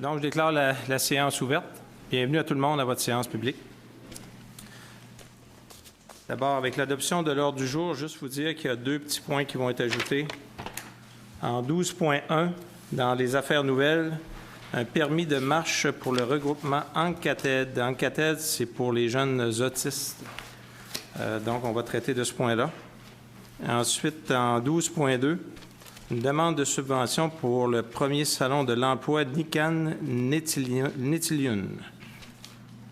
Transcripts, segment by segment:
Donc, je déclare la séance ouverte. Bienvenue à tout le monde à votre séance publique. D'abord, avec l'adoption de l'ordre du jour, juste vous dire qu'il y a 2 petits points qui vont être ajoutés. En 12.1, dans les affaires nouvelles, un permis de marche pour le regroupement Ancated. Ancated, c'est pour les jeunes autistes. Donc, on va traiter de ce point-là. Ensuite, en 12.2, une demande de subvention pour le premier salon de l'emploi Nikan Netiliun.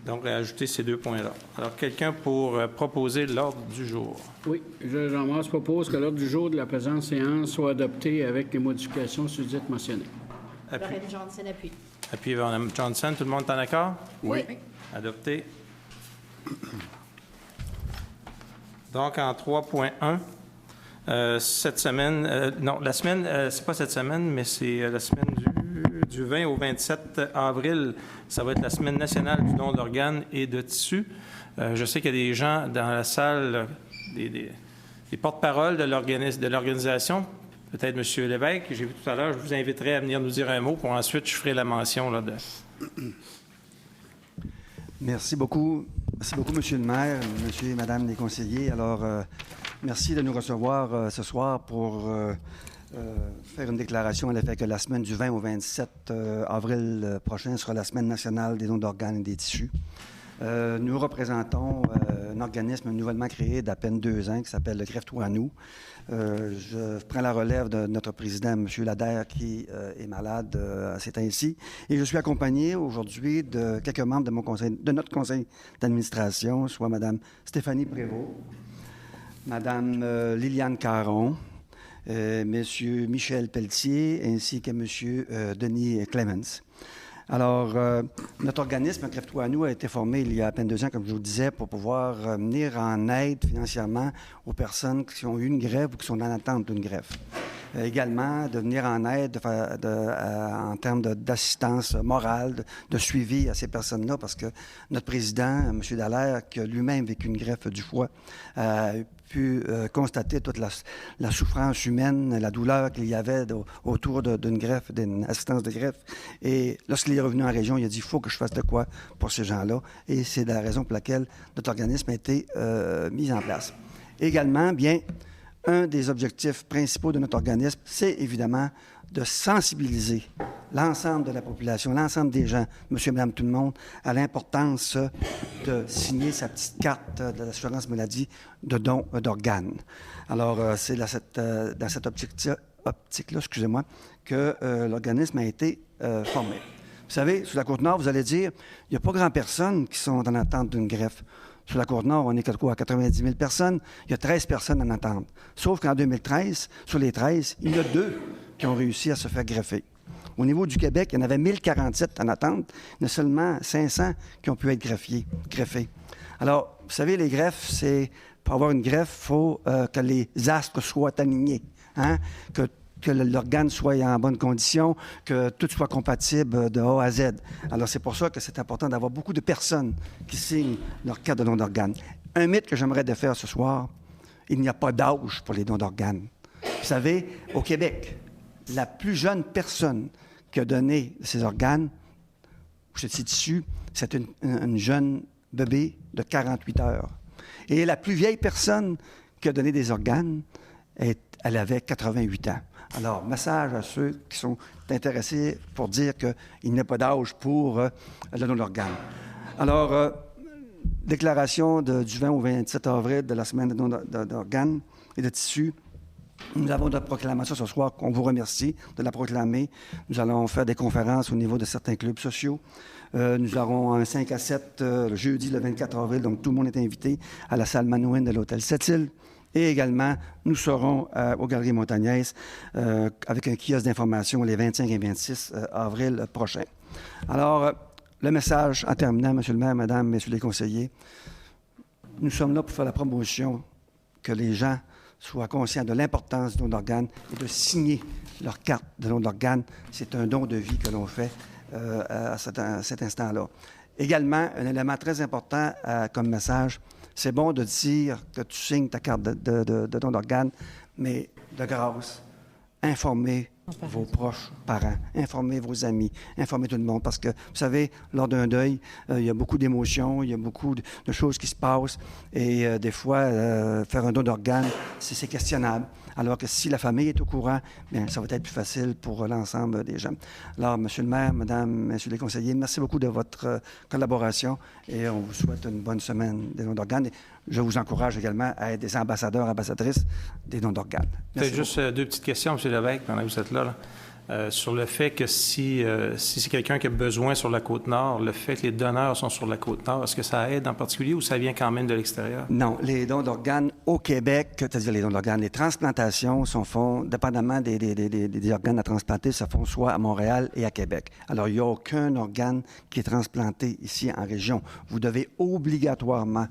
Donc, ajouter ces 2 points-là. Alors, quelqu'un pour proposer l'ordre du jour? Oui, Jean-Mars propose que l'ordre du jour de la présente séance soit adopté avec les modifications susdites mentionnées. Lorraine Johnson appuie. Appuyez Mme Johnson. Tout le monde est en accord? Oui. Adopté. Donc, en 3.1, cette semaine, la semaine, c'est pas cette semaine, mais c'est la semaine du 20 au 27 avril. Ça va être la semaine nationale du don d'organes et de tissus. Je sais qu'il y a des gens dans la salle, des porte-paroles de l'organisation. Peut-être M. Lévesque, j'ai vu tout à l'heure, je vous inviterai à venir nous dire un mot, pour ensuite je ferai la mention là, de... Merci beaucoup. Merci beaucoup, M. le maire, M. et Mme les conseillers. Alors, merci de nous recevoir ce soir pour faire une déclaration à l'effet que la semaine du 20 au 27 avril prochain sera la semaine nationale des dons d'organes et des tissus. Nous représentons un organisme nouvellement créé d'à peine 2 ans qui s'appelle le Greffe-toi à nous. Je prends la relève de notre président, M. Lader, qui est malade à ces temps-ci. Et je suis accompagné aujourd'hui de quelques membres de notre conseil d'administration, soit Mme Stéphanie Prévost, Mme Liliane Caron, M. Michel Pelletier, ainsi que M. Denis Clemens. Alors, notre organisme, Greffe-toi à nous, a été formé il y a à peine 2 ans, comme je vous le disais, pour pouvoir venir en aide financièrement aux personnes qui ont eu une greffe ou qui sont en attente d'une greffe. Également, de venir en aide en termes d'assistance morale, de suivi à ces personnes-là, parce que notre président, M. Dallaire, qui a lui-même vécu une greffe du foie, a pu constater toute la souffrance humaine, la douleur qu'il y avait autour d'une greffe, d'une assistance de greffe. Et lorsqu'il est revenu en région, il a dit « il faut que je fasse de quoi pour ces gens-là ». Et c'est la raison pour laquelle notre organisme a été mis en place. Également, bien, un des objectifs principaux de notre organisme, c'est évidemment de sensibiliser l'ensemble de la population, l'ensemble des gens, monsieur, madame, tout le monde, à l'importance de signer sa petite carte de l'assurance maladie de don d'organes. Alors, c'est dans cette optique-là, excusez-moi, que l'organisme a été formé. Vous savez, sur la Côte-Nord, vous allez dire, il n'y a pas grand personne qui sont en attente d'une greffe. Sur la Côte-Nord, on est à 90 000 personnes. Il y a 13 personnes en attente. Sauf qu'en 2013, sur les 13, il y en a 2 qui ont réussi à se faire greffer. Au niveau du Québec, il y en avait 1047 en attente. Il y en a seulement 500 qui ont pu être greffés. Alors, vous savez, les greffes, pour avoir une greffe, il faut que les astres soient alignés, hein? Que l'organe soit en bonne condition, que tout soit compatible de A à Z. Alors, c'est pour ça que c'est important d'avoir beaucoup de personnes qui signent leur carte de don d'organes. Un mythe que j'aimerais défaire ce soir, il n'y a pas d'âge pour les dons d'organes. Vous savez, au Québec, la plus jeune personne qui a donné ses organes, ou ses tissus, c'est une jeune bébé de 48 heures. Et la plus vieille personne qui a donné des organes, elle avait 88 ans. Alors, message à ceux qui sont intéressés pour dire qu'il n'y a pas d'âge pour le don d'organes. Alors, déclaration du 20 au 27 avril de la semaine de don d'organes et de tissus. Nous avons notre proclamation ce soir, on vous remercie de la proclamer. Nous allons faire des conférences au niveau de certains clubs sociaux. Nous aurons un 5 à 7 le jeudi, le 24 avril, donc tout le monde est invité à la salle Manouine de l'Hôtel Sept-Îles. Et également, nous serons aux Galeries Montagnaises avec un kiosque d'information les 25 et 26 avril prochains. Alors, le message en terminant, M. le maire, Madame, Messieurs les conseillers, nous sommes là pour faire la promotion que les gens soient conscients de l'importance du don d'organes et de signer leur carte de don d'organes. C'est un don de vie que l'on fait à cet instant-là. Également, un élément très important comme message, c'est bon de dire que tu signes ta carte de don d'organes, mais de grâce, informer vos proches parents, informez vos amis, informez tout le monde. Parce que, vous savez, lors d'un deuil, il y a beaucoup d'émotions, il y a beaucoup de choses qui se passent. Et des fois, faire un don d'organes, c'est questionnable. Alors que si la famille est au courant, bien, ça va être plus facile pour l'ensemble des gens. Alors, Monsieur le maire, Madame, Messieurs les conseillers, merci beaucoup de votre collaboration et on vous souhaite une bonne semaine des dons d'organes. Et je vous encourage également à être des ambassadeurs, ambassadrices des dons d'organes. Peut-être juste deux petites questions, M. Lévesque, pendant que vous êtes là. Sur le fait que si c'est quelqu'un qui a besoin sur la Côte-Nord, le fait que les donneurs sont sur la Côte-Nord, est-ce que ça aide en particulier ou ça vient quand même de l'extérieur? Non, les dons d'organes au Québec, c'est-à-dire les dons d'organes, les transplantations sont font, dépendamment des organes à transplanter, ça font soit à Montréal et à Québec. Alors, il n'y a aucun organe qui est transplanté ici en région. Vous devez obligatoirement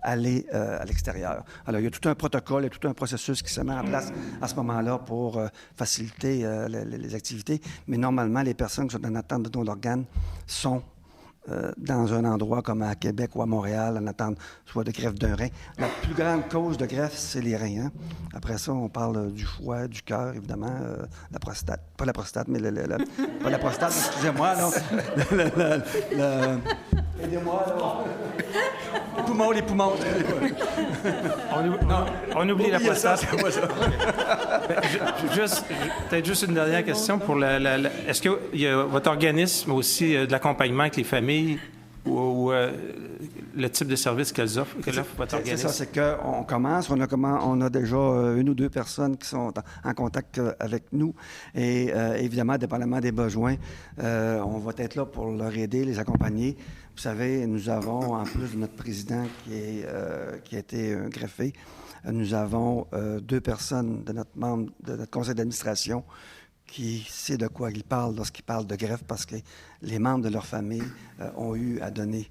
aller à l'extérieur. Alors, il y a tout un protocole, il y a tout un processus qui se met en place à ce moment-là pour faciliter les activités. Mais normalement, les personnes qui sont en attente de don d'organes sont dans un endroit comme à Québec ou à Montréal en attente soit de greffe d'un rein. La plus grande cause de greffe, c'est les reins. Hein? Après ça, on parle du foie, du cœur, évidemment, la prostate. Pas la prostate, mais pas la prostate, excusez-moi, là. Aidez-moi, là. Les poumons. On oublie la prostate. Peut-être juste une dernière question pour est-ce que votre organisme a aussi de l'accompagnement avec les familles ou le type de service qu'elle offre votre organisme? C'est ça, c'est qu'on commence, on a déjà une ou deux personnes qui sont en contact avec nous et évidemment, dépendamment des besoins, on va être là pour leur aider, les accompagner. Vous savez, nous avons, en plus de notre président qui a été greffé, nous avons deux personnes de notre conseil d'administration qui sait de quoi il parle lorsqu'il parle de greffe parce que les membres de leur famille ont eu à donner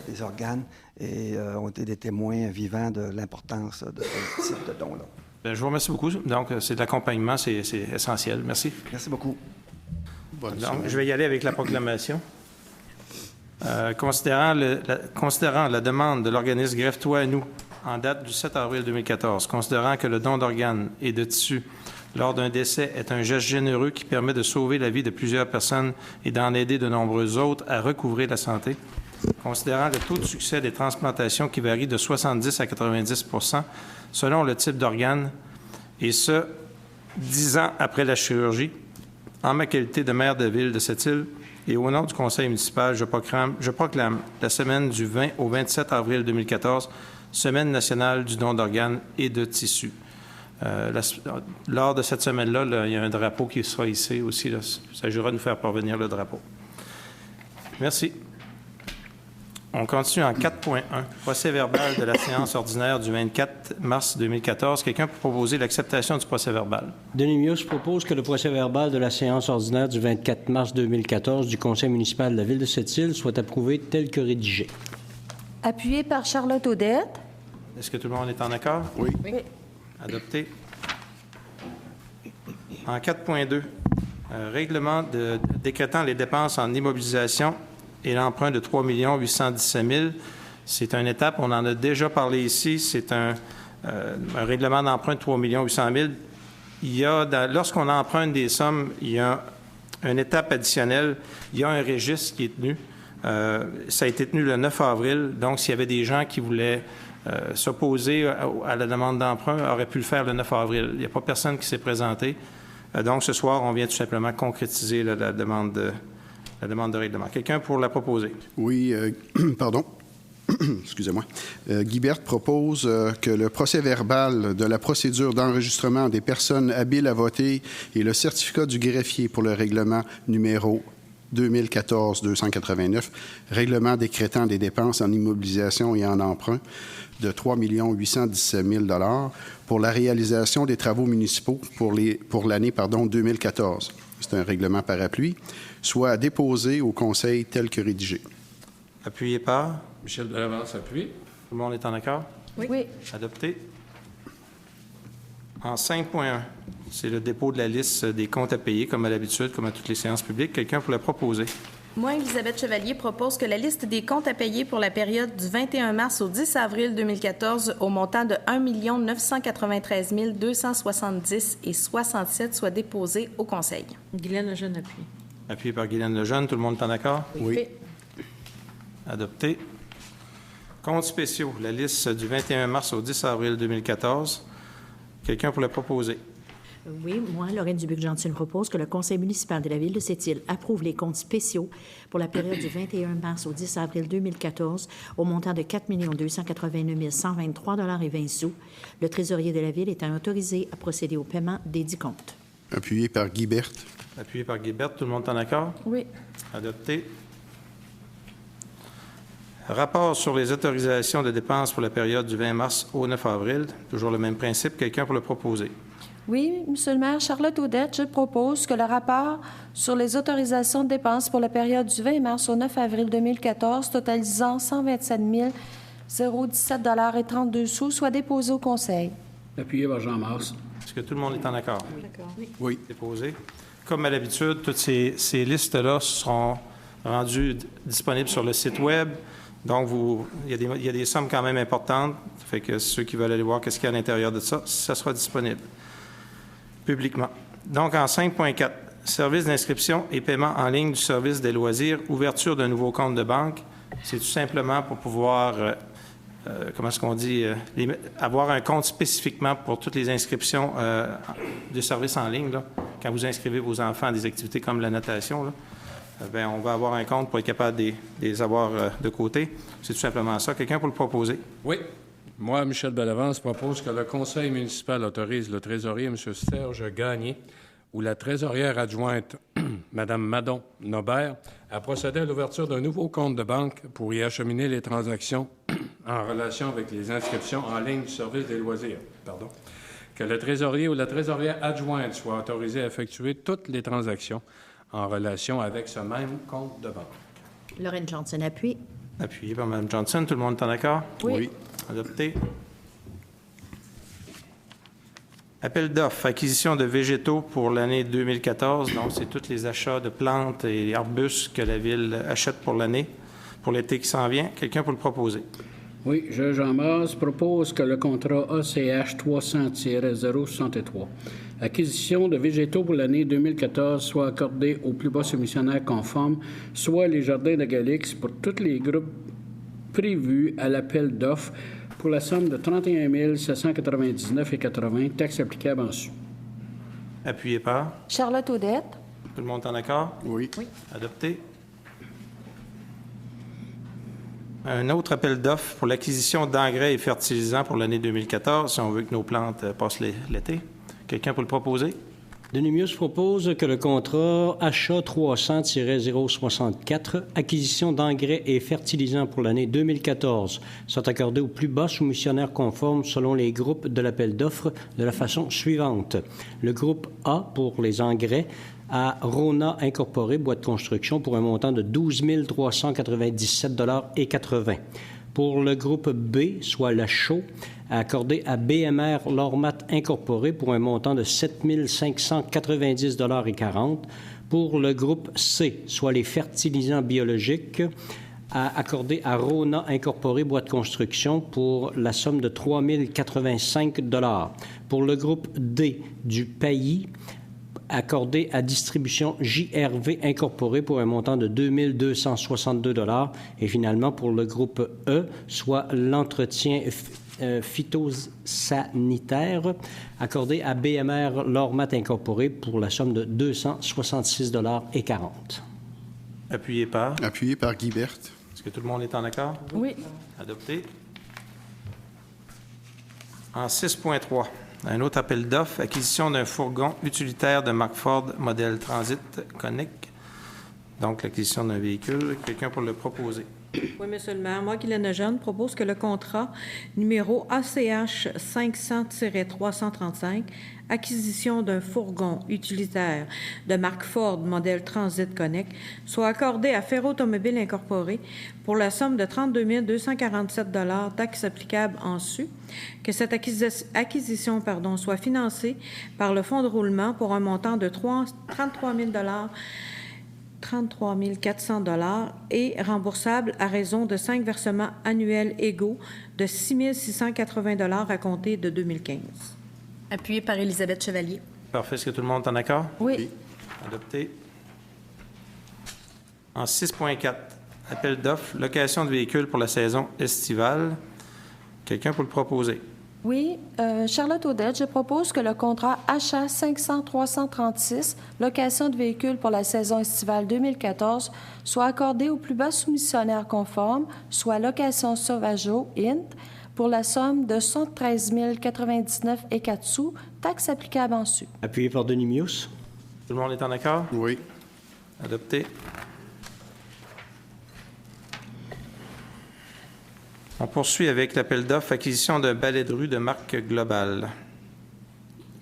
des organes et ont été des témoins vivants de l'importance de ce type de don-là. Bien, je vous remercie beaucoup. Donc, c'est de l'accompagnement, c'est essentiel. Merci. Merci beaucoup. Donc, je vais y aller avec la proclamation. Considérant la demande de l'organisme Greffe-toi à nous en date du 7 avril 2014, considérant que le don d'organes et de tissus lors d'un décès est un geste généreux qui permet de sauver la vie de plusieurs personnes et d'en aider de nombreux autres à recouvrer la santé, considérant le taux de succès des transplantations qui varie de 70 à 90 % selon le type d'organe, et ce, 10 ans après la chirurgie, en ma qualité de maire de ville de cette île, et au nom du conseil municipal, je proclame la semaine du 20 au 27 avril 2014, Semaine nationale du don d'organes et de tissus. Lors de cette semaine-là, il y a un drapeau qui sera hissé aussi. Il s'agira de nous faire parvenir le drapeau. Merci. On continue en 4.1, procès-verbal de la séance ordinaire du 24 mars 2014. Quelqu'un peut proposer l'acceptation du procès-verbal? Denis Mius propose que le procès-verbal de la séance ordinaire du 24 mars 2014 du conseil municipal de la ville de Sept-Îles soit approuvé tel que rédigé. Appuyé par Charlotte Audette. Est-ce que tout le monde est en accord? Oui. Adopté. En 4.2, règlement décrétant les dépenses en immobilisation et l'emprunt de 3 817 000. C'est une étape, on en a déjà parlé ici, c'est un règlement d'emprunt de 3 800 000. Lorsqu'on emprunte des sommes, il y a une étape additionnelle, il y a un registre qui est tenu. Ça a été tenu le 9 avril, donc s'il y avait des gens qui voulaient s'opposer à la demande d'emprunt, auraient pu le faire le 9 avril. Il n'y a pas personne qui s'est présenté. Donc ce soir, on vient tout simplement concrétiser la demande de règlement. Quelqu'un pour la proposer? Oui, pardon. Excusez-moi. Guy Berthe propose que le procès-verbal de la procédure d'enregistrement des personnes habiles à voter et le certificat du greffier pour le règlement numéro 2014-289, règlement décrétant des dépenses en immobilisation et en emprunt de 3 817 000 pour la réalisation des travaux municipaux pour l'année 2014. C'est un règlement parapluie, soit déposé au Conseil tel que rédigé. Appuyé par? Michel Delavance, appuie. Tout le monde est en accord? Oui. Adopté. En 5.1, c'est le dépôt de la liste des comptes à payer, comme à l'habitude, comme à toutes les séances publiques. Quelqu'un pour la proposer? Moi, Elisabeth Chevalier, propose que la liste des comptes à payer pour la période du 21 mars au 10 avril 2014 au montant de 1 993 270 et 67 soit déposée au Conseil. Guylaine Lejeune appuie. Appuyé par Guylaine Lejeune. Tout le monde est en accord? Oui. Adopté. Comptes spéciaux. La liste du 21 mars au 10 avril 2014. Quelqu'un pour le proposer? Oui, moi, Lorraine Dubuc-Gentil propose que le Conseil municipal de la Ville de Sept-Îles approuve les comptes spéciaux pour la période du 21 mars au 10 avril 2014 au montant de 4 289 123,20 $. Le trésorier de la Ville étant autorisé à procéder au paiement des dits comptes. Appuyé par Guy Berthe. Appuyé par Guy Berthe. Tout le monde est en accord? Oui. Adopté. Rapport sur les autorisations de dépenses pour la période du 20 mars au 9 avril. Toujours le même principe. Quelqu'un pour le proposer? Oui, Monsieur le maire, Charlotte Audette, je propose que le rapport sur les autorisations de dépenses pour la période du 20 mars au 9 avril 2014, totalisant 127 017,32 $ soit déposé au Conseil. Appuyé par Jean Mars. Est-ce que tout le monde est en accord? D'accord. Oui. Déposé. Comme à l'habitude, toutes ces listes-là seront rendues disponibles sur le site Web. Donc, il y a des sommes quand même importantes. Ça fait que ceux qui veulent aller voir qu'est-ce qu'il y a à l'intérieur de ça, ça sera disponible publiquement. Donc, en 5.4, service d'inscription et paiement en ligne du service des loisirs, ouverture d'un nouveau compte de banque. C'est tout simplement pour pouvoir, comment est-ce qu'on dit, avoir un compte spécifiquement pour toutes les inscriptions de services en ligne. Là. Quand vous inscrivez vos enfants à des activités comme la natation, là, bien, on va avoir un compte pour être capable de les avoir de côté. C'est tout simplement ça. Quelqu'un pour le proposer? Oui. Moi, Michel Bellavance, propose que le conseil municipal autorise le trésorier, M. Serge Gagné, ou la trésorière adjointe, Mme Madon Nobert, à procéder à l'ouverture d'un nouveau compte de banque pour y acheminer les transactions en relation avec les inscriptions en ligne du service des loisirs. Pardon. Que le trésorier ou la trésorière adjointe soit autorisé à effectuer toutes les transactions en relation avec ce même compte de banque. Lorraine Johnson appuie. Appuyé par Mme Johnson. Tout le monde est en accord? Oui. Adopté. Appel d'offres, acquisition de végétaux pour l'année 2014. Donc, c'est tous les achats de plantes et arbustes que la Ville achète pour l'année, pour l'été qui s'en vient. Quelqu'un pour le proposer? Oui, Jean Mars propose que le contrat ACH 300-063, acquisition de végétaux pour l'année 2014, soit accordé au plus bas soumissionnaire conforme, soit les jardins de Galix pour tous les groupes prévus à l'appel d'offres pour la somme de 31 799,80 $, taxes applicables en sus. Appuyé par? Charlotte Audette. Tout le monde est en accord? Oui. Adopté. Un autre appel d'offres pour l'acquisition d'engrais et fertilisants pour l'année 2014, si on veut que nos plantes passent l'été. Quelqu'un pour le proposer? Denis Mius propose que le contrat achat 300-064, acquisition d'engrais et fertilisants pour l'année 2014, soit accordé au plus bas soumissionnaire conforme selon les groupes de l'appel d'offres de la façon suivante. Le groupe A pour les engrais à Rona Incorporé, boîte de construction, pour un montant de 12 397,80 $. Pour le groupe B, soit la chaux, accordé à BMR Lormat Incorporé pour un montant de 7 590,40 $. Pour le groupe C, soit les fertilisants biologiques, accordé à Rona Incorporé, boîte de construction, pour la somme de 3 085 $. Pour le groupe D, du Pailly, accordé à Distribution JRV Incorporé pour un montant de 2 262 $. Et finalement, pour le groupe E, soit l'entretien phytosanitaire, accordé à BMR Lormat Incorporé pour la somme de 266,40 $. Appuyé par? Appuyé par Guy Berthe. Est-ce que tout le monde est en accord? Oui. Adopté. En 6.3, un autre appel d'offres, acquisition d'un fourgon utilitaire de marque Ford, modèle Transit Connect. Donc, l'acquisition d'un véhicule. Quelqu'un pour le proposer? Oui, Monsieur le maire. Moi, Guylaine Lejeune, propose que le contrat numéro ACH 500-335, acquisition d'un fourgon utilitaire de marque Ford, modèle Transit Connect, soit accordé à Ferro Automobile Incorporé pour la somme de 32 247 $, taxes applicables en sus, que cette acquisition soit financée par le fonds de roulement pour un montant de 33 000 $, 33 400 et remboursable à raison de 5 versements annuels égaux de 6 680 à compter de 2015. Appuyé par Élisabeth Chevalier. Parfait. Est-ce que tout le monde est en accord? Oui. Adopté. En 6.4, appel d'offres, location de véhicules pour la saison estivale. Quelqu'un pour le proposer? Oui, Charlotte Audette, je propose que le contrat achat 500-336, location de véhicules pour la saison estivale 2014, soit accordé au plus bas soumissionnaire conforme, soit location Sauvageau, Int, pour la somme de 113 099 et 4 sous, taxe applicable en su. Appuyé par Denis Mius. Tout le monde est en accord? Oui. Adopté. On poursuit avec l'appel d'offres acquisition d'un balai de rue de marque globale.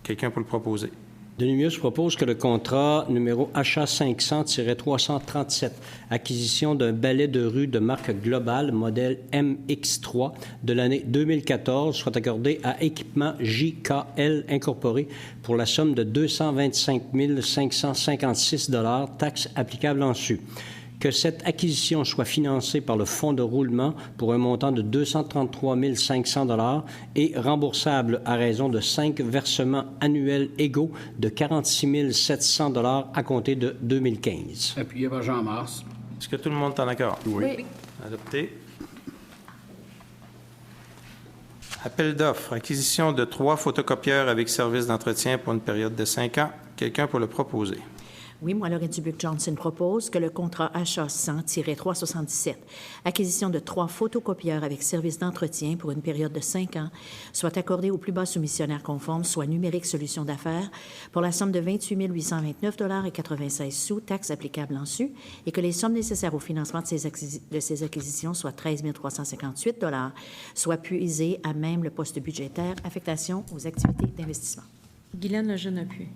Quelqu'un pour le proposer? Denis Mius propose que le contrat numéro achat 500-337, acquisition d'un balai de rue de marque globale, modèle MX3 de l'année 2014, soit accordé à Équipement JKL Incorporé pour la somme de 225 556 $, taxes applicables en su. Que cette acquisition soit financée par le fonds de roulement pour un montant de 233 500 $ et remboursable à raison de 5 versements annuels égaux de 46 700 $ à compter de 2015. Appuyé par Jean Mars. Est-ce que tout le monde est en accord? Oui. Adopté. Appel d'offres, acquisition de 3 photocopieurs avec service d'entretien pour une période de 5 ans. Quelqu'un pour le proposer? Oui, moi, Lorraine Dubuc-Johnson propose que le contrat achat 100-377, acquisition de 3 photocopieurs avec service d'entretien pour une période de 5 ans, soit accordé au plus bas soumissionnaire conforme, soit Numérique Solutions d'affaires, pour la somme de 28 829 $ et 96 sous, taxes applicables en su, et que les sommes nécessaires au financement de ces acquisitions soient 13 358 $, soit puisées à même le poste budgétaire affectation aux activités d'investissement. Guylaine Lejeune appuie.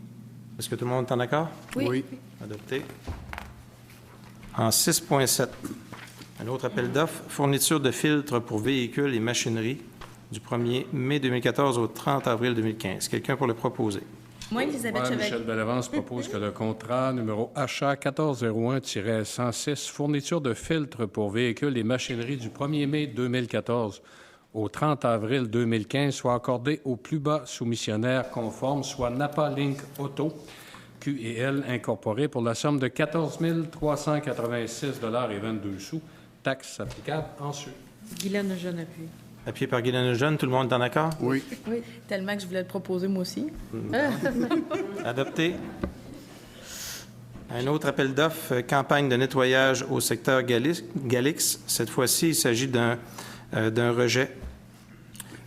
Est-ce que tout le monde est en accord? Oui. Adopté. En 6.7, un autre appel d'offres, fourniture de filtres pour véhicules et machinerie du 1er mai 2014 au 30 avril 2015. Quelqu'un pour le proposer? Moi, Élisabeth Chevalier. Michel Bellavance propose que le contrat numéro achat 1401-106, fourniture de filtres pour véhicules et machinerie du 1er mai 2014 au 30 avril 2015 soit accordé au plus bas soumissionnaire conforme, soit Napa Link Auto, QL Incorporé, pour la somme de 14 386 $ et 22 sous, taxes applicables en su. Guylaine Lejeune appuie. Appuyé par Guylaine Lejeune, tout le monde est en accord? Oui. Oui. Tellement que je voulais le proposer moi aussi. Adopté. Un autre appel d'offres, campagne de nettoyage au secteur Galix. Cette fois-ci, il s'agit d'un rejet.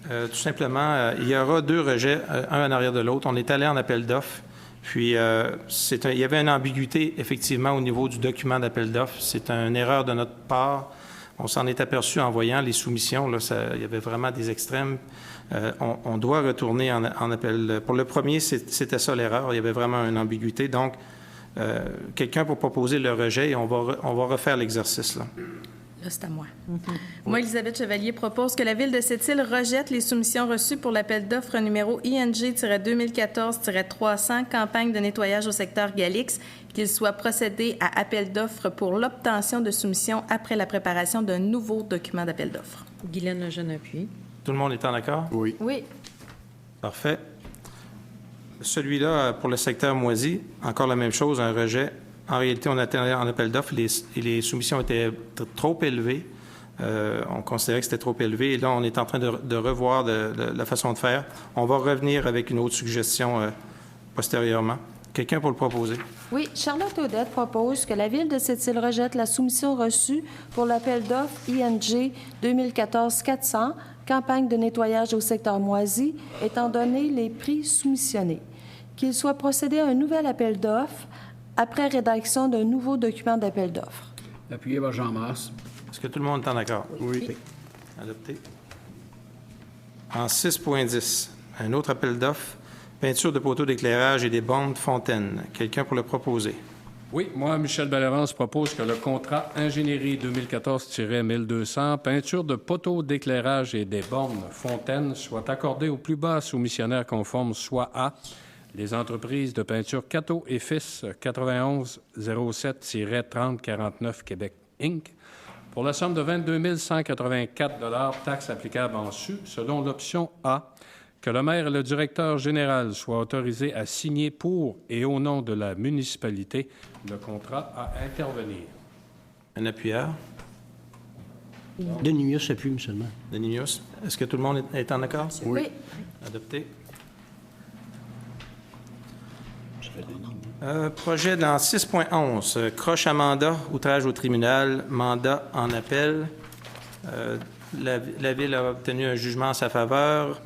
Tout simplement, il y aura 2 rejets, un en arrière de l'autre. On est allé en appel d'offres. Puis, il y avait une ambiguïté, effectivement, au niveau du document d'appel d'offres. C'est une erreur de notre part. On s'en est aperçu en voyant les soumissions. Là, il y avait vraiment des extrêmes. On doit retourner en appel. Pour le premier, c'était ça l'erreur. Il y avait vraiment une ambiguïté. Donc, quelqu'un pour proposer le rejet et on va refaire l'exercice, là. Là, c'est à moi. Moi, Élisabeth Chevalier propose que la Ville de Sept-Îles rejette les soumissions reçues pour l'appel d'offres numéro ING-2014-300, campagne de nettoyage au secteur Galix, qu'il soit procédé à appel d'offres pour l'obtention de soumissions après la préparation d'un nouveau document d'appel d'offres. Guylaine Lejeune appuie. Tout le monde est en accord? Oui. Oui. Parfait. Celui-là, pour le secteur Moisy, encore la même chose, un rejet. En réalité, on était en appel d'offres et les soumissions étaient trop élevées. On considérait que c'était trop élevé. Et là, on est en train de revoir la façon de faire. On va revenir avec une autre suggestion postérieurement. Quelqu'un pour le proposer? Oui, Charlotte Audette propose que la Ville de Sept-Îles rejette la soumission reçue pour l'appel d'offres ING 2014-400, campagne de nettoyage au secteur Moisy, étant donné les prix soumissionnés. Qu'il soit procédé à un nouvel appel d'offres après rédaction d'un nouveau document d'appel d'offres. Appuyé par Jean Mars. Est-ce que tout le monde est en accord? Oui. Adopté. En 6.10, un autre appel d'offres, peinture de poteaux d'éclairage et des bornes fontaines. Quelqu'un pour le proposer? Oui, moi, Michel Bellavance propose que le contrat ingénierie 2014-1200, peinture de poteaux d'éclairage et des bornes fontaines, soit accordé au plus bas soumissionnaire conforme, soit à les entreprises de peinture Cato et Fils 9107-3049 Québec Inc. pour la somme de 22 184 taxes applicables en su, selon l'option A, que le maire et le directeur général soient autorisés à signer pour et au nom de la municipalité le contrat à intervenir. Un appuyeur. Denis Mius appuie, monsieur le maire. Denis Mius. Est-ce que tout le monde est en accord? Oui. Adopté. Projet dans 6.11, croche à mandat, outrage au tribunal, mandat en appel. La Ville a obtenu un jugement en sa faveur.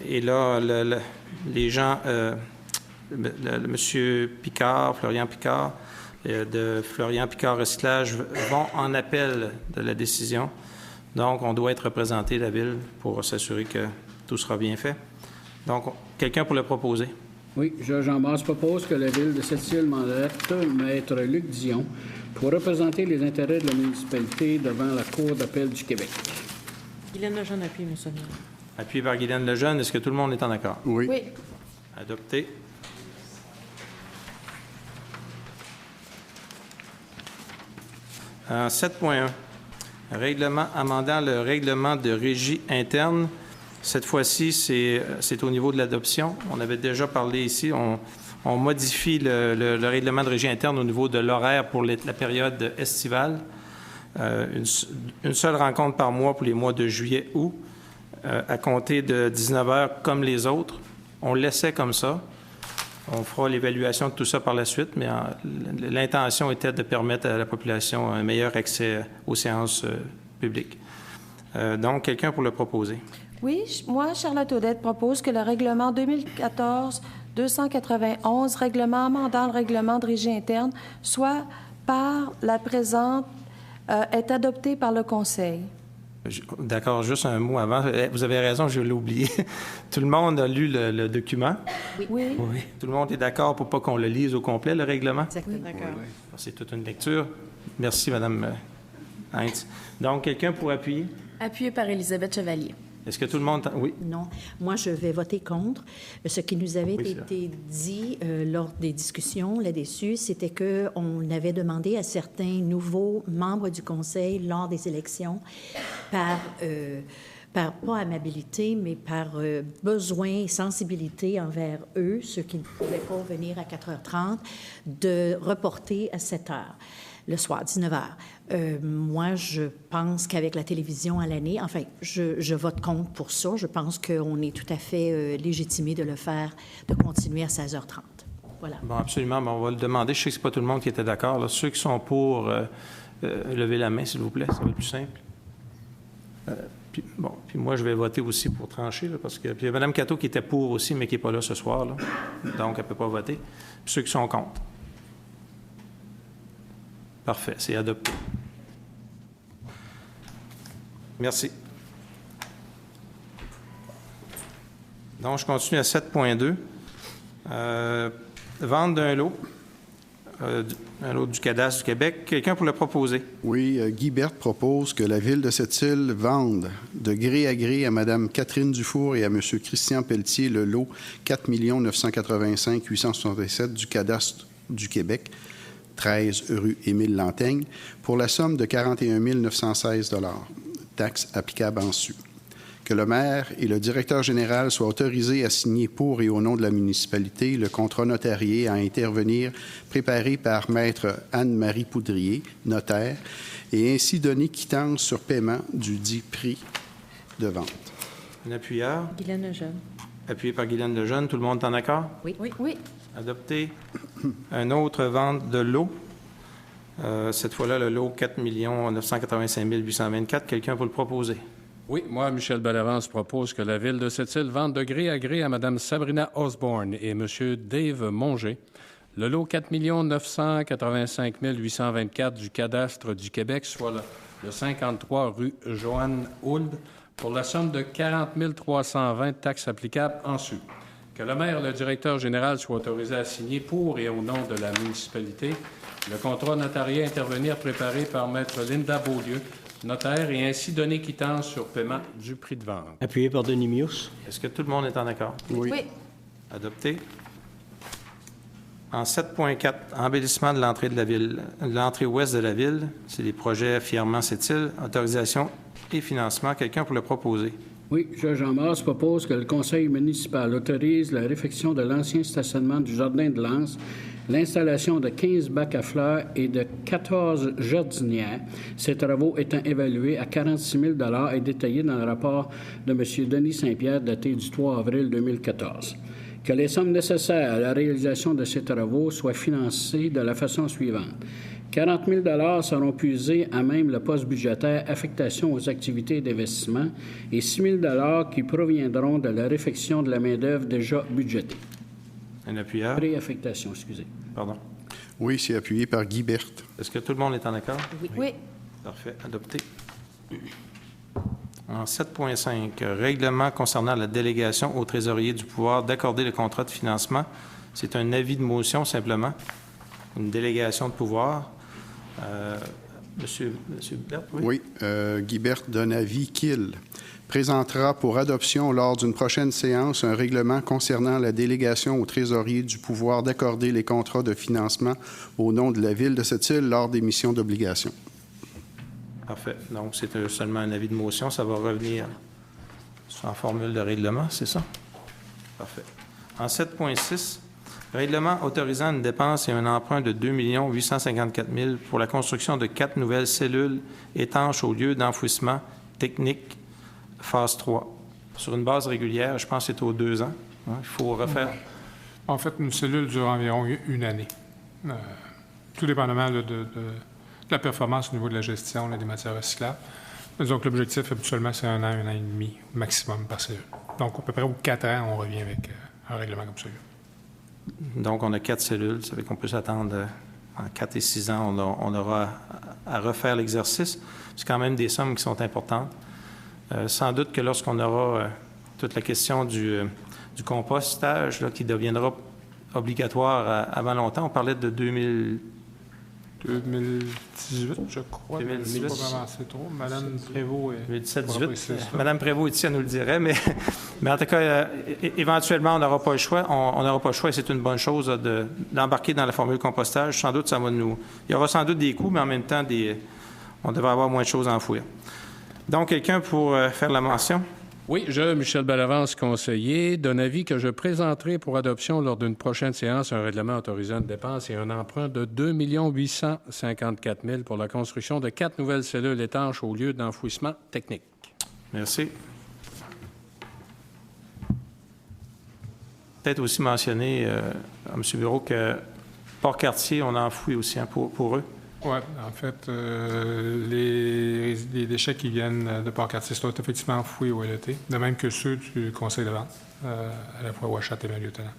Et là, les gens, M. Picard, Florian Picard, de Florian Picard Recyclage vont en appel de la décision. Donc, on doit être représenté, la Ville, pour s'assurer que tout sera bien fait. Donc, quelqu'un pour le proposer? Oui, Jean Masse propose que la Ville de Sept-Îles mandate Maître Luc Dion pour représenter les intérêts de la municipalité devant la Cour d'appel du Québec. Guylaine Lejeune appuie, monsieur le maire. Appuyé par Guylaine Lejeune. Est-ce que tout le monde est en accord? Oui. Oui. Adopté. En 7.1, règlement amendant le règlement de régie interne. Cette fois-ci, c'est au niveau de l'adoption. On avait déjà parlé ici. On modifie le règlement de régie interne au niveau de l'horaire pour la période estivale. Une seule rencontre par mois pour les mois de juillet, août, à compter de 19 heures comme les autres. On le laissait comme ça. On fera l'évaluation de tout ça par la suite, mais l'intention était de permettre à la population un meilleur accès aux séances publiques. Donc, quelqu'un pour le proposer? Oui, moi, Charlotte Audette, propose que le règlement 2014-291, règlement amendant le règlement de régie interne, soit par la présente, est adopté par le Conseil. D'accord, juste un mot avant. Vous avez raison, je l'ai oublié. Tout le monde a lu le document? Oui. Oui. Tout le monde est d'accord pour pas qu'on le lise au complet, le règlement? Exactement. D'accord. C'est toute une lecture. Merci, Mme Heinz. Donc, quelqu'un pour appuyer? Appuyé par Élisabeth Chevalier. Est-ce que tout le monde... Oui. Non. Moi, je vais voter contre. Ce qui nous avait Oui, été dit lors des discussions là-dessus, c'était qu'on avait demandé à certains nouveaux membres du Conseil lors des élections, par pas amabilité, mais par besoin et sensibilité envers eux, ceux qui ne pouvaient pas venir à 4h30, de reporter à 7h. Le soir, 19 heures. Moi, je pense qu'avec la télévision à l'année, enfin, je vote contre pour ça. Je pense qu'on est tout à fait légitimé de le faire, de continuer à 16h30. Voilà. Bon, absolument. Bon, on va le demander. Je sais que ce n'est pas tout le monde qui était d'accord. Là. Ceux qui sont pour, levez la main, s'il vous plaît. Ça va être plus simple. Puis moi, je vais voter aussi pour trancher, là, parce que... Puis il y a Mme Cato qui était pour aussi, mais qui n'est pas là ce soir. Là. Donc, elle ne peut pas voter. Puis ceux qui sont contre. Parfait, c'est adopté. Merci. Donc, je continue à 7.2. Vente d'un lot, un lot du cadastre du Québec. Quelqu'un pour le proposer? Oui, Guy Berthe propose que la Ville de Sept-Îles vende de gré à gré à Mme Catherine Dufour et à M. Christian Pelletier le lot 4 985 867 du cadastre du Québec, 13 rue Émile Lantaigne, pour la somme de 41 916 $, taxes applicables en su. Que le maire et le directeur général soient autorisés à signer pour et au nom de la municipalité le contrat notarié à intervenir préparé par Maître Anne-Marie Poudrier, notaire, et ainsi donner quittance sur paiement du dit prix de vente. Un appuyeur? Guylaine Lejeune. Appuyé par Guylaine Lejeune. Tout le monde est en accord? Oui. Oui. Adopté. Un autre vente de lot. Cette fois-là, le lot 4 985 824. Quelqu'un pour le proposer? Oui, moi, Michel Bellavance, propose que la Ville de Sept-Îles vende de gré à gré à Mme Sabrina Osborne et M. Dave Monger le lot 4 985 824 du cadastre du Québec, soit le 53 rue Joanne Hould, pour la somme de 40 320 taxes applicables en su. Que le maire et le directeur général soient autorisés à signer pour et au nom de la municipalité le contrat notarié intervenir préparé par Maître Linda Beaulieu, notaire, et ainsi donner quittance sur paiement du prix de vente. Appuyé par Denis Mius. Est-ce que tout le monde est en accord? Oui. Oui. Adopté. En 7.4, embellissement de l'entrée de la ville, l'entrée ouest de la ville, c'est des projets fièrement cette-île, autorisation et financement. Quelqu'un pour le proposer? Oui, Jean Mars propose que le conseil municipal autorise la réfection de l'ancien stationnement du Jardin de Lens, l'installation de 15 bacs à fleurs et de 14 jardinières, ces travaux étant évalués à 46 000 et détaillés dans le rapport de M. Denis Saint-Pierre daté du 3 avril 2014. Que les sommes nécessaires à la réalisation de ces travaux soient financées de la façon suivante. 40 000 seront puisés à même le poste budgétaire affectation aux activités d'investissement et 6 000 qui proviendront de la réfection de la main-d'œuvre déjà budgétée. Un appuyeur? Préaffectation, excusez. Pardon. Oui, c'est appuyé par Guy Berthe. Est-ce que tout le monde est en accord? Oui. Parfait. Adopté. En 7.5, règlement concernant la délégation au trésorier du pouvoir d'accorder le contrat de financement. C'est un avis de motion simplement, une délégation de pouvoir. Monsieur Berthe, oui? Oui, Guy Berthe donne avis qu'il présentera pour adoption lors d'une prochaine séance un règlement concernant la délégation au trésorier du pouvoir d'accorder les contrats de financement au nom de la Ville de Sept-Îles lors des missions d'obligation. Parfait. Donc, c'est seulement un avis de motion. Ça va revenir en formule de règlement, c'est ça? Parfait. En 7.6, règlement autorisant une dépense et un emprunt de 2 854 000 pour la construction de 4 nouvelles cellules étanches au lieu d'enfouissement technique phase 3. Sur une base régulière, je pense que c'est aux 2 ans. Hein, il faut refaire. En fait, une cellule dure environ une année. Tout dépendamment de la performance au niveau de la gestion des matières recyclables. Donc, l'objectif, habituellement, c'est 1 an et demi maximum par cellule. Donc, à peu près aux 4 ans, on revient avec un règlement comme celui-là. Donc, on a 4 cellules. Ça fait qu'on peut s'attendre en 4 et 6 ans, on aura à refaire l'exercice. C'est quand même des sommes qui sont importantes. Sans doute que lorsqu'on aura toute la question du compostage là, qui deviendra obligatoire avant longtemps, on parlait de 2018, je crois. 2018. Pas vraiment assez trop. Madame Prévost est... 2017-18. Madame Prévost ici, elle nous le dirait, mais en tout cas, éventuellement, on n'aura pas le choix. On n'aura pas le choix et c'est une bonne chose d'embarquer dans la formule compostage. Sans doute, ça va nous... Il y aura sans doute des coûts, mais en même temps, on devrait avoir moins de choses à enfouir. Donc, quelqu'un pour faire la mention? Oui, je, Michel Bellavance, conseiller, donne avis que je présenterai pour adoption lors d'une prochaine séance un règlement autorisant une dépense et un emprunt de 2 854 000 pour la construction de 4 nouvelles cellules étanches au lieu d'enfouissement technique. Merci. Peut-être aussi mentionner à M. Bureau que Port-Cartier, on enfouit aussi pour eux. Oui, en fait, les déchets qui viennent de Port-Cartier sont effectivement enfouis au LET, de même que ceux du conseil de vente, à la fois Ouachat et Marie-Lieutenant.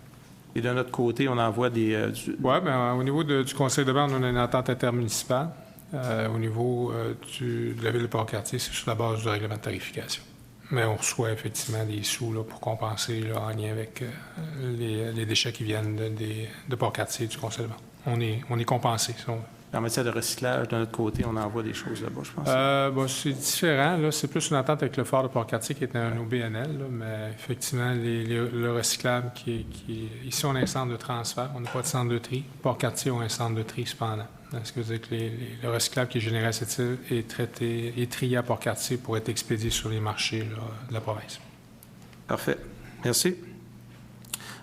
Et de notre côté, on envoie des... Oui, bien, au niveau du conseil de vente, on a une entente intermunicipale. Au niveau de la ville de Port-Cartier, c'est sur la base du règlement de tarification. Mais on reçoit effectivement des sous là, pour compenser là, en lien avec les déchets qui viennent de Port-Cartier et du conseil de vente. On est compensé, si on veut. En matière de recyclage, de notre côté, on envoie des choses là-bas, je pense. C'est différent. Là, c'est plus une entente avec le Fort de Port-Cartier qui est un OBNL, là, mais effectivement, le recyclable ici, on a un centre de transfert. On n'a pas de centre de tri. Port-Cartier a un centre de tri, cependant. Ce qui veut dire que le recyclable qui est généré à cette île est trié à Port-Cartier pour être expédié sur les marchés là, de la province. Parfait. Merci.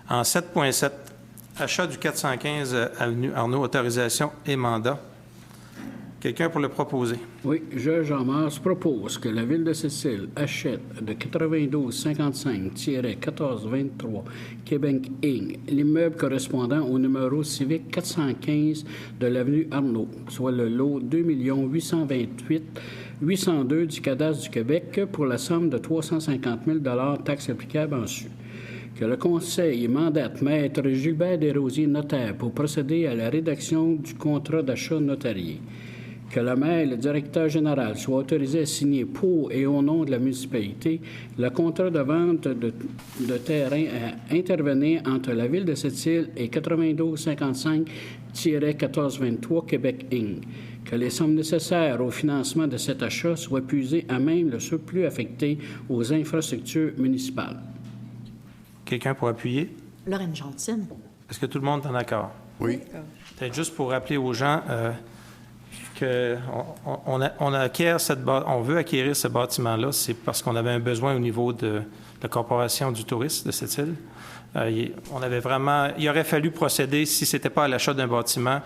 En 7.7, achat du 415 avenue Arnaud, autorisation et mandat. Quelqu'un pour le proposer? Oui, Jean Mars propose que la Ville de Sept-Îles achète de 9255-1423 Québec Inc. l'immeuble correspondant au numéro civique 415 de l'avenue Arnaud, soit le lot 2 828 802 du cadastre du Québec pour la somme de 350 000 taxes applicables en su. Que le Conseil mandate Maître Gilbert Desrosiers, notaire, pour procéder à la rédaction du contrat d'achat notarié. Que le maire et le directeur général soient autorisés à signer pour et au nom de la municipalité le contrat de vente de terrain à intervenir entre la Ville de Sept-Îles et 9255-1423 Québec Inc. Que les sommes nécessaires au financement de cet achat soient puisées à même le surplus affecté aux infrastructures municipales. Quelqu'un pour appuyer? Lorraine Johnson. Est-ce que tout le monde est en accord? Oui. Peut-être juste pour rappeler aux gens qu'on veut acquérir ce bâtiment-là, c'est parce qu'on avait un besoin au niveau de la Corporation du tourisme de cette île. Il aurait fallu procéder, si ce n'était pas à l'achat d'un bâtiment,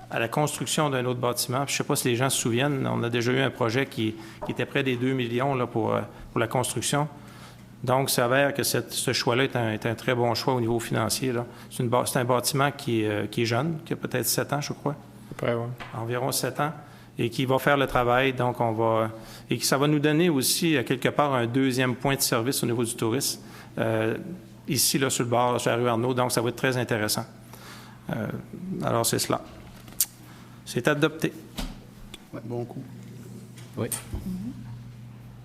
à la construction d'un autre bâtiment. Je ne sais pas si les gens se souviennent, on a déjà eu un projet qui était près des 2 millions là, pour la construction. Donc, ça s'avère que ce choix-là est un très bon choix au niveau financier. Là. C'est un bâtiment qui est jeune, qui a peut-être 7 ans, je crois. À peu près, oui. Environ 7 ans, et qui va faire le travail. Donc, et ça va nous donner aussi, quelque part, un deuxième point de service au niveau du tourisme, ici, là, sur le bord, là, sur la rue Arnaud. Donc, ça va être très intéressant. Alors, c'est cela. C'est adopté. Ouais, bon coup. Oui.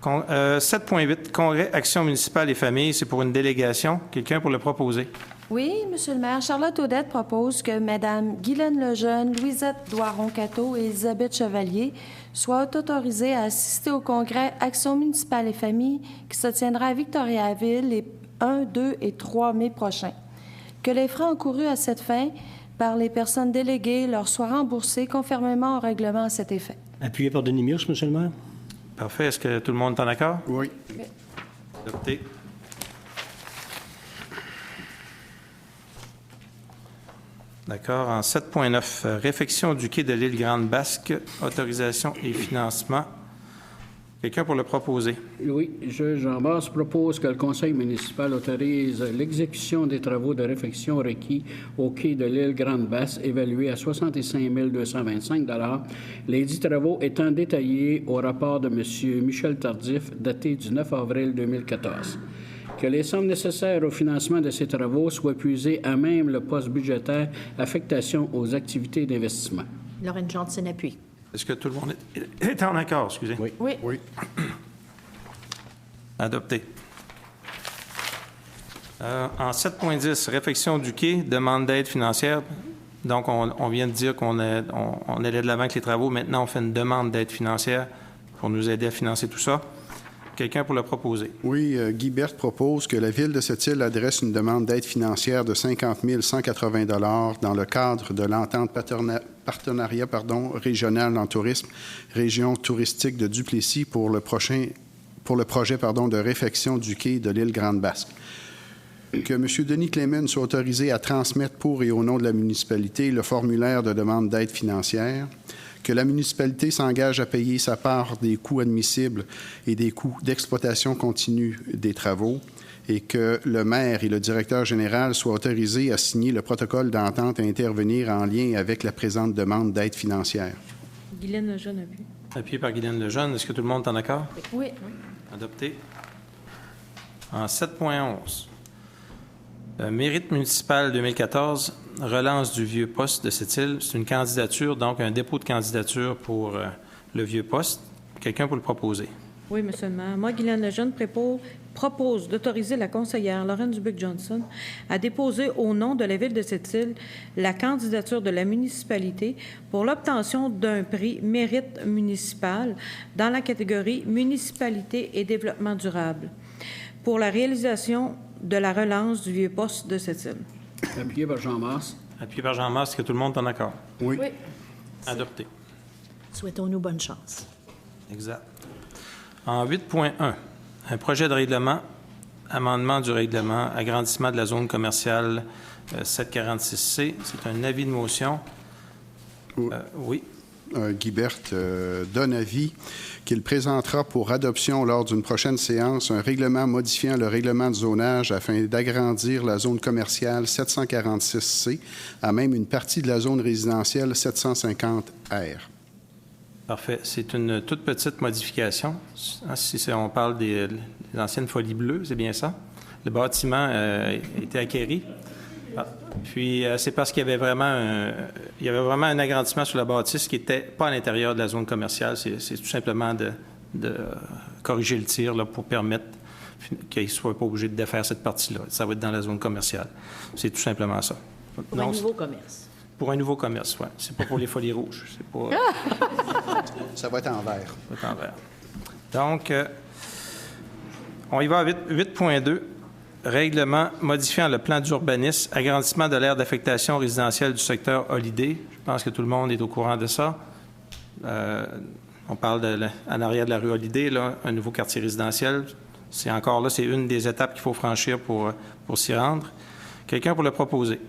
7.8, Congrès Action municipale et famille, c'est pour une délégation. Quelqu'un pour le proposer? Oui, Monsieur le maire, Charlotte Audette propose que Mme Guylaine Lejeune, Louisette Doiron-Cateau et Elisabeth Chevalier soient autorisées à assister au Congrès Action municipale et famille qui se tiendra à Victoriaville les 1, 2 et 3 mai prochains. Que les frais encourus à cette fin par les personnes déléguées leur soient remboursés conformément au règlement à cet effet. Appuyé par Denis Mirs, Monsieur le maire. Parfait. Est-ce que tout le monde est en accord? Oui. Adopté. D'accord. En 7.9, réfection du quai de l'île Grande-Basque, autorisation et financement. Quelqu'un pour le proposer? Oui, Jean Basse propose que le conseil municipal autorise l'exécution des travaux de réfection requis au quai de l'île Grande-Basse, évalués à 65 225 $, les 10 travaux étant détaillés au rapport de M. Michel Tardif, daté du 9 avril 2014. Que les sommes nécessaires au financement de ces travaux soient puisées à même le poste budgétaire affectation aux activités d'investissement. Lorraine Johnson appuie. Est-ce que tout le monde est en accord? Excusez. Oui. Oui. Oui. Adopté. En 7.10, réfection du quai, demande d'aide financière. Donc, on vient de dire qu'on allait de l'avant avec les travaux. Maintenant, on fait une demande d'aide financière pour nous aider à financer tout ça. Quelqu'un pour le proposer? Oui, Guy Berthe propose que la Ville de Sept-Îles adresse une demande d'aide financière de 50 180 $ dans le cadre de l'entente partenariat régional en tourisme, région touristique de Duplessis pour le projet de réfection du quai de l'île Grande-Basque. Que M. Denis Clemens soit autorisé à transmettre pour et au nom de la municipalité le formulaire de demande d'aide financière. Que la municipalité s'engage à payer sa part des coûts admissibles et des coûts d'exploitation continue des travaux et que le maire et le directeur général soient autorisés à signer le protocole d'entente et intervenir en lien avec la présente demande d'aide financière. Guylaine Lejeune appuie. Appuyé par Guylaine Lejeune. Est-ce que tout le monde est en accord? Oui. Adopté. En 7.11, mérite municipal 2014, relance du vieux poste de cette île. C'est une candidature, donc un dépôt de candidature pour le vieux poste. Quelqu'un pour le proposer? Oui, Monsieur le maire. Moi, Guylaine Lejeune propose d'autoriser la conseillère Lorraine Dubuc-Johnson à déposer au nom de la Ville de Sept-Îles la candidature de la municipalité pour l'obtention d'un prix mérite municipal dans la catégorie municipalité et développement durable pour la réalisation de la relance du vieux poste de Sept-Îles. Appuyé par Jean Masse. Appuyé par Jean Masse. Est-ce que tout le monde est en accord? Oui. Oui. Adopté. Souhaitons-nous bonne chance. Exact. En 8.1, un projet de règlement, amendement du règlement, agrandissement de la zone commerciale 746C. C'est un avis de motion. Oui. Guy Berthe donne avis qu'il présentera pour adoption lors d'une prochaine séance un règlement modifiant le règlement de zonage afin d'agrandir la zone commerciale 746C à même une partie de la zone résidentielle 750R. Parfait. C'est une toute petite modification. Si on parle des anciennes folies bleues, c'est bien ça. Le bâtiment a été acquéri. Puis, c'est parce qu'il y avait vraiment un agrandissement sur la bâtisse qui n'était pas à l'intérieur de la zone commerciale. C'est tout simplement de corriger le tir là, pour permettre qu'il ne soit pas obligé de défaire cette partie-là. Ça va être dans la zone commerciale. C'est tout simplement ça. Pour un nouveau commerce. Pour un nouveau commerce, oui. C'est pas pour les folies rouges. C'est pas... Ça va être en vert. Ça va être en vert. Donc, on y va à 8.2. règlement modifiant le plan d'urbanisme, agrandissement de l'aire d'affectation résidentielle du secteur Holiday. Je pense que tout le monde est au courant de ça. On parle en arrière de la rue Holiday, là, un nouveau quartier résidentiel. C'est encore là, c'est une des étapes qu'il faut franchir pour s'y rendre. Quelqu'un pour le proposer?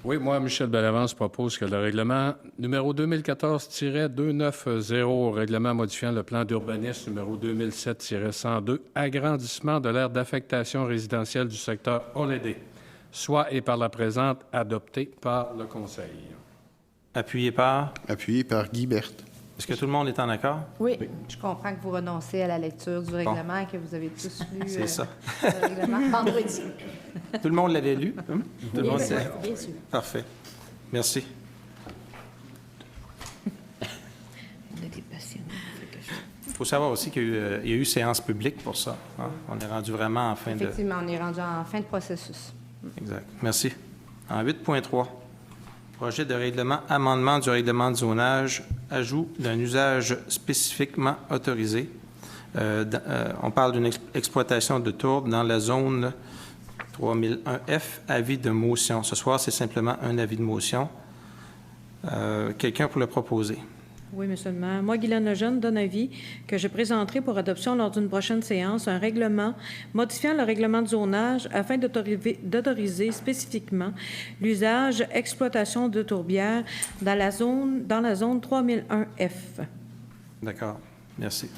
Oui, moi, Michel Bellavance, propose que le règlement numéro 2014-290, règlement modifiant le plan d'urbanisme numéro 2007-102, agrandissement de l'aire d'affectation résidentielle du secteur Holiday, soit et par la présente adopté par le Conseil. Appuyé par? Appuyé par Guy Berthe. Est-ce que tout le monde est en accord? Oui. Je comprends que vous renoncez à la lecture du règlement et que vous avez tous lu C'est ça. le règlement vendredi. Tout le monde l'avait lu? Hein? Tout le monde Bien sûr. Parfait. Merci. Il faut savoir aussi qu'il y a eu séance publique pour ça. Hein? On est rendu vraiment en fin de... Effectivement, on est rendu en fin de processus. Exact. Merci. En 8.3, projet de règlement, amendement du règlement de zonage, ajout d'un usage spécifiquement autorisé. On parle d'une exploitation de tourbe dans la zone 3001F, avis de motion. Ce soir, c'est simplement un avis de motion. Quelqu'un pour le proposer? Oui, M. le maire. Moi, Guylaine Lejeune, donne avis que je présenterai pour adoption lors d'une prochaine séance un règlement modifiant le règlement de zonage afin d'autoriser spécifiquement l'usage exploitation de tourbières dans la zone 3001F. D'accord. Merci.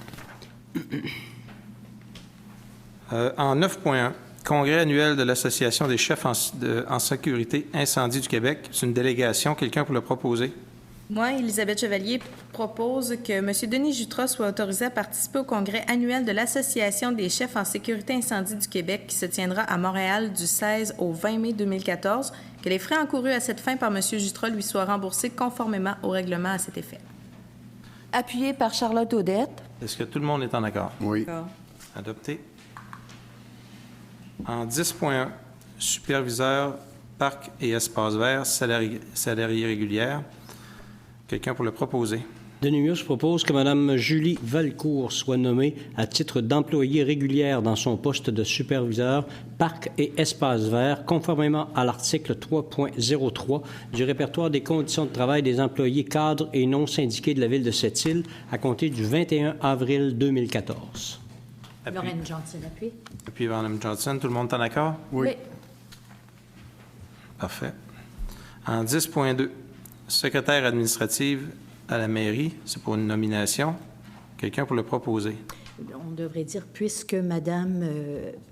En 9.1, congrès annuel de l'Association des chefs en sécurité incendie du Québec. C'est une délégation. Quelqu'un pour le proposer? Moi, Élisabeth Chevalier, propose que M. Denis Jutras soit autorisé à participer au congrès annuel de l'Association des chefs en sécurité incendie du Québec qui se tiendra à Montréal du 16 au 20 mai 2014, que les frais encourus à cette fin par M. Jutras lui soient remboursés conformément au règlement à cet effet. Appuyé par Charlotte Audette. Est-ce que tout le monde est en accord? Oui. Adopté. En 10.1, superviseur, parc et espace vert, salarié régulière. Quelqu'un pour le proposer? Denis Mius propose que Mme Julie Valcourt soit nommée à titre d'employée régulière dans son poste de superviseur parc et espace vert, conformément à l'article 3.03 du répertoire des conditions de travail des employés cadres et non syndiqués de la Ville de Sept-Îles à compter du 21 avril 2014. Lorraine Johnson, appuie. Appuyé par Mme Johnson. Tout le monde est en accord? Oui. Parfait. En 10.2, secrétaire administrative à la mairie, c'est pour une nomination. Quelqu'un pour le proposer? On devrait dire, puisque Mme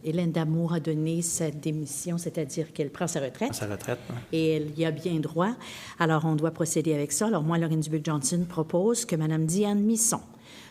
Hélène Damour a donné sa démission, c'est-à-dire qu'elle prend sa retraite. Sa retraite, oui. Et elle y a bien droit. Alors, on doit procéder avec ça. Alors, moi, Lorraine Dubuc-Johnson propose que Mme Diane Misson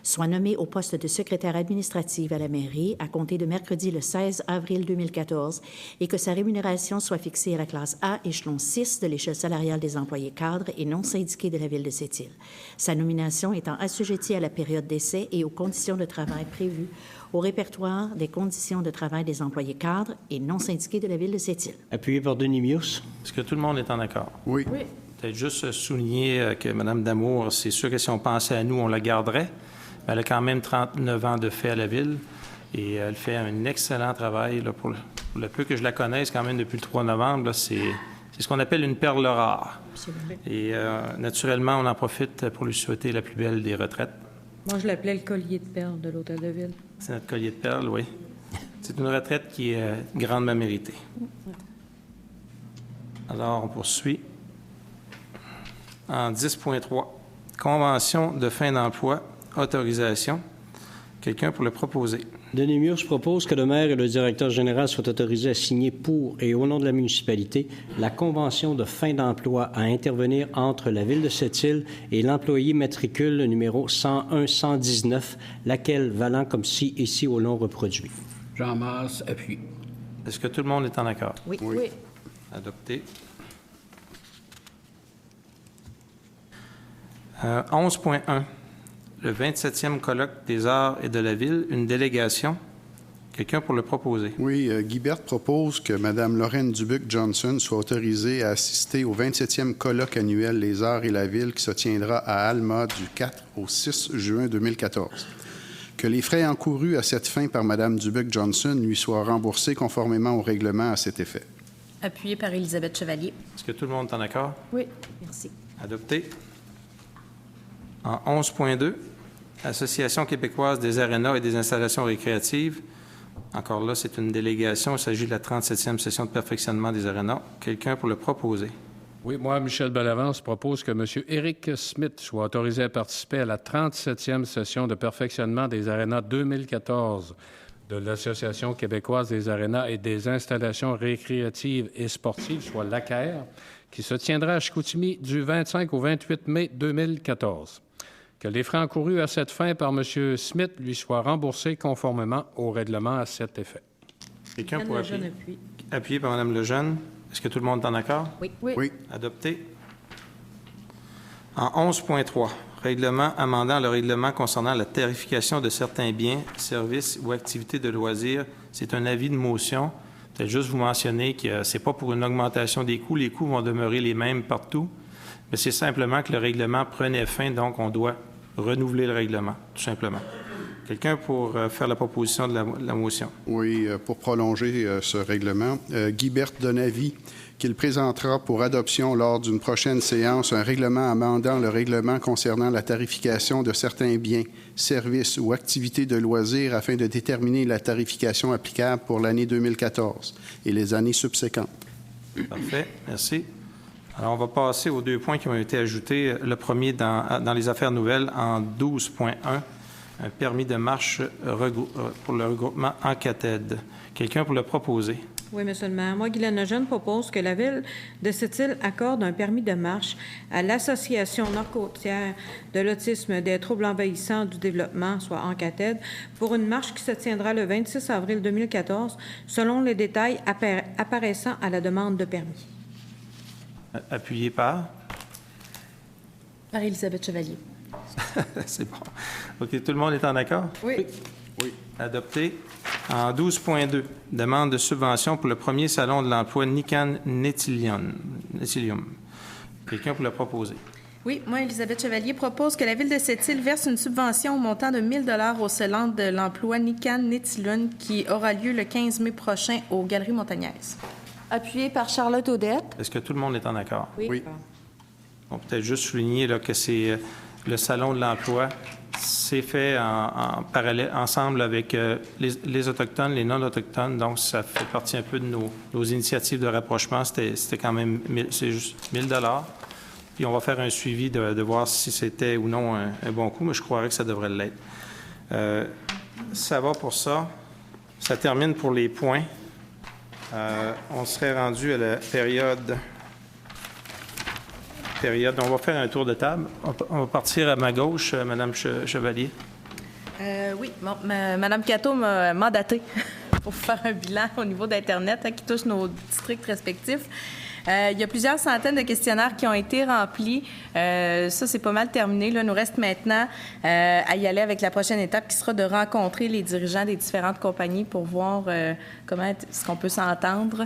soit nommée au poste de secrétaire administrative à la mairie à compter de mercredi le 16 avril 2014 et que sa rémunération soit fixée à la classe A, échelon 6 de l'échelle salariale des employés cadres et non syndiqués de la Ville de Sept-Îles. Sa nomination étant assujettie à la période d'essai et aux conditions de travail prévues au répertoire des conditions de travail des employés cadres et non syndiqués de la Ville de Sept-Îles. Appuyé par Denis Mius. Est-ce que tout le monde est en accord? Oui. Oui. Peut-être juste souligner que Mme Damour, c'est sûr que si on pensait à nous, on la garderait. Elle a quand même 39 ans de fait à la Ville et elle fait un excellent travail. Là, pour le peu que je la connaisse, quand même depuis le 3 novembre, c'est ce qu'on appelle une perle rare. Absolument. Et naturellement, on en profite pour lui souhaiter la plus belle des retraites. Moi, je l'appelais le collier de perles de l'Hôtel de Ville. C'est notre collier de perles, oui. C'est une retraite qui est grandement méritée. Alors, on poursuit. En 10.3, convention de fin d'emploi, autorisation. Quelqu'un pour le proposer? Denis Mius propose que le maire et le directeur général soient autorisés à signer pour et au nom de la municipalité la convention de fin d'emploi à intervenir entre la Ville de Sept-Îles et l'employé matricule numéro 101-119, laquelle valant comme ci et ci au long reproduit. Jean Masse, appuie. Est-ce que tout le monde est en accord? Oui. Oui. Adopté. 11.1. Le 27e colloque des arts et de la Ville, une délégation. Quelqu'un pour le proposer? Oui, Guy Berthe propose que Mme Lorraine Dubuc-Johnson soit autorisée à assister au 27e colloque annuel Les Arts et la Ville qui se tiendra à Alma du 4 au 6 juin 2014. Que les frais encourus à cette fin par Mme Dubuc-Johnson lui soient remboursés conformément au règlement à cet effet. Appuyé par Élisabeth Chevalier. Est-ce que tout le monde est en accord? Oui. Merci. Adopté. En 11.2, Association québécoise des arénas et des installations récréatives. Encore là, c'est une délégation. Il s'agit de la 37e session de perfectionnement des arénas. Quelqu'un pour le proposer? Oui, moi, Michel Bellavance, propose que M. Éric Smith soit autorisé à participer à la 37e session de perfectionnement des arénas 2014 de l'Association québécoise des arénas et des installations récréatives et sportives, soit l'ACAIR, qui se tiendra à Chicoutimi du 25 au 28 mai 2014. Que les frais encourus à cette fin par M. Smith lui soient remboursés conformément au règlement à cet effet. Quelqu'un pour Lejeune appuyer? appuie. Appuyé par Mme Lejeune. Est-ce que tout le monde est en accord? Oui. Oui. Adopté. En 11.3, règlement amendant le règlement concernant la tarification de certains biens, services ou activités de loisirs. C'est un avis de motion. Peut-être juste vous mentionner que ce n'est pas pour une augmentation des coûts. Les coûts vont demeurer les mêmes partout. Mais c'est simplement que le règlement prenait fin, donc on doit renouveler le règlement, tout simplement. Quelqu'un pour faire la proposition de la motion? Oui, pour prolonger ce règlement, Guy Berthe donne avis qu'il présentera pour adoption lors d'une prochaine séance un règlement amendant le règlement concernant la tarification de certains biens, services ou activités de loisirs afin de déterminer la tarification applicable pour l'année 2014 et les années subséquentes. Parfait, merci. Alors, on va passer aux 2 points qui ont été ajoutés. Le premier dans les affaires nouvelles en 12.1. Un permis de marche pour le regroupement Encatède. Quelqu'un pour le proposer? Oui, M. le maire. Moi, Guylaine Lejeune propose que la Ville de Sept-Îles accorde un permis de marche à l'Association nord-côtière de l'autisme des troubles envahissants du développement, soit Encatède, pour une marche qui se tiendra le 26 avril 2014, selon les détails apparaissant à la demande de permis. Appuyé par? Par Élisabeth Chevalier. C'est bon. OK, tout le monde est en accord? Oui. Oui. Adopté. En 12.2, demande de subvention pour le premier salon de l'emploi Nican Netilium. Quelqu'un pour le proposer? Oui, moi, Élisabeth Chevalier propose que la Ville de Sept-Îles verse une subvention au montant de 1 000 au salon de l'emploi Nican Netilium qui aura lieu le 15 mai prochain aux Galeries Montagnaises. Appuyé par Charlotte Audette. Est-ce que tout le monde est en accord? Oui. On peut peut-être juste souligner là, que c'est le salon de l'emploi. C'est fait en parallèle, ensemble avec les Autochtones, les non-Autochtones. Donc, ça fait partie un peu de nos initiatives de rapprochement. C'était quand même c'est juste 1 000 $. Puis, on va faire un suivi de voir si c'était ou non un bon coup, mais je croirais que ça devrait l'être. Ça va pour ça. Ça termine pour les points. On serait rendu à la période. On va faire un tour de table. On va partir à ma gauche, Mme Chevalier. Oui, bon, Mme Cato m'a mandaté pour faire un bilan au niveau d'Internet qui touche nos districts respectifs. Il y a plusieurs centaines de questionnaires qui ont été remplis. Ça, c'est pas mal terminé. Là, il nous reste maintenant à y aller avec la prochaine étape qui sera de rencontrer les dirigeants des différentes compagnies pour voir comment est-ce qu'on peut s'entendre.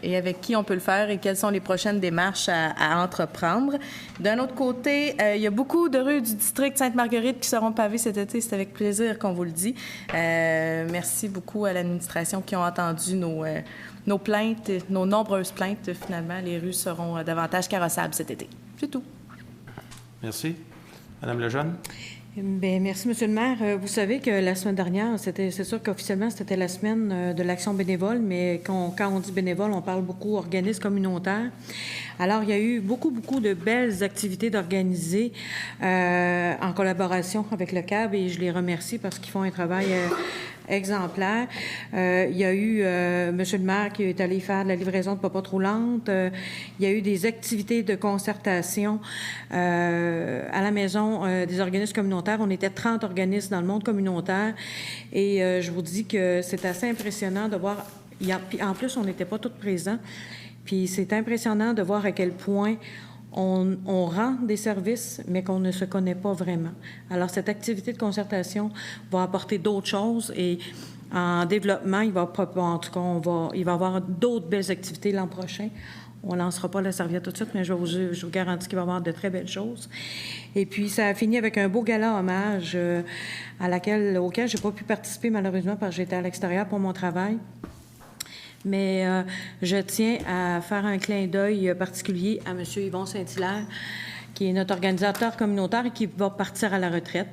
Et avec qui on peut le faire et quelles sont les prochaines démarches à entreprendre. D'un autre côté, il y a beaucoup de rues du district Sainte-Marguerite qui seront pavées cet été. C'est avec plaisir qu'on vous le dit. Merci beaucoup à l'administration qui ont entendu nos plaintes, nos nombreuses plaintes. Finalement, les rues seront davantage carrossables cet été. C'est tout. Merci. Madame Lejeune? Bien, merci, M. le maire. Vous savez que la semaine dernière, c'est sûr qu'officiellement, c'était la semaine de l'action bénévole, mais quand on dit bénévole, on parle beaucoup organisme communautaire. Alors, il y a eu beaucoup de belles activités d'organiser en collaboration avec le CAB et je les remercie parce qu'ils font un travail exemplaire. Il y a eu M. le maire qui est allé faire de la livraison de popotes roulantes. Il y a eu des activités de concertation à la maison des organismes communautaires. On était 30 organismes dans le monde communautaire et je vous dis que c'est assez impressionnant de voir. Puis en plus, on n'était pas tous présents. Puis c'est impressionnant de voir à quel point on rend des services, mais qu'on ne se connaît pas vraiment. Alors, cette activité de concertation va apporter d'autres choses et en développement, il va y avoir d'autres belles activités l'an prochain. On ne lancera pas la serviette tout de suite, mais je vous garantis qu'il va y avoir de très belles choses. Et puis, ça a fini avec un beau gala hommage auquel je n'ai pas pu participer malheureusement parce que j'étais à l'extérieur pour mon travail. Mais je tiens à faire un clin d'œil particulier à M. Yvon Saint-Hilaire, qui est notre organisateur communautaire et qui va partir à la retraite.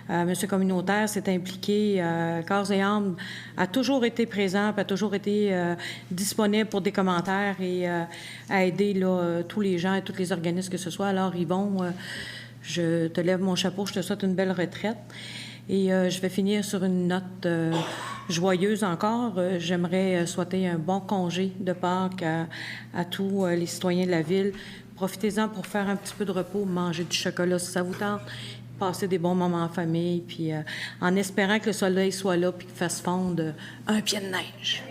Monsieur communautaire s'est impliqué corps et âme, a toujours été présent, a toujours été disponible pour des commentaires et à aider là, tous les gens et tous les organismes que ce soit. Alors, Yvon, je te lève mon chapeau, je te souhaite une belle retraite. Et je vais finir sur une note joyeuse encore. J'aimerais souhaiter un bon congé de Pâques à tous les citoyens de la ville. Profitez-en pour faire un petit peu de repos, manger du chocolat si ça vous tente, passer des bons moments en famille, puis en espérant que le soleil soit là puis qu'il fasse fondre un pied de neige.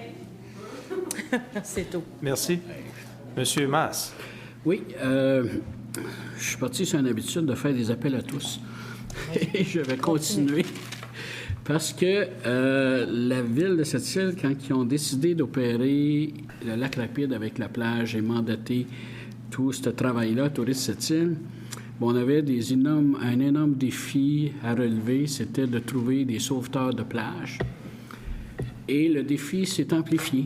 C'est tout. Merci. Monsieur Masse. Oui, je suis parti sur une habitude de faire des appels à tous. Et je vais continuer. Parce que la ville de Sept-Îles, quand ils ont décidé d'opérer le lac Rapide avec la plage et mandaté tout ce travail-là, Tourisme Sept-Îles, on avait un énorme défi à relever, c'était de trouver des sauveteurs de plage. Et le défi s'est amplifié.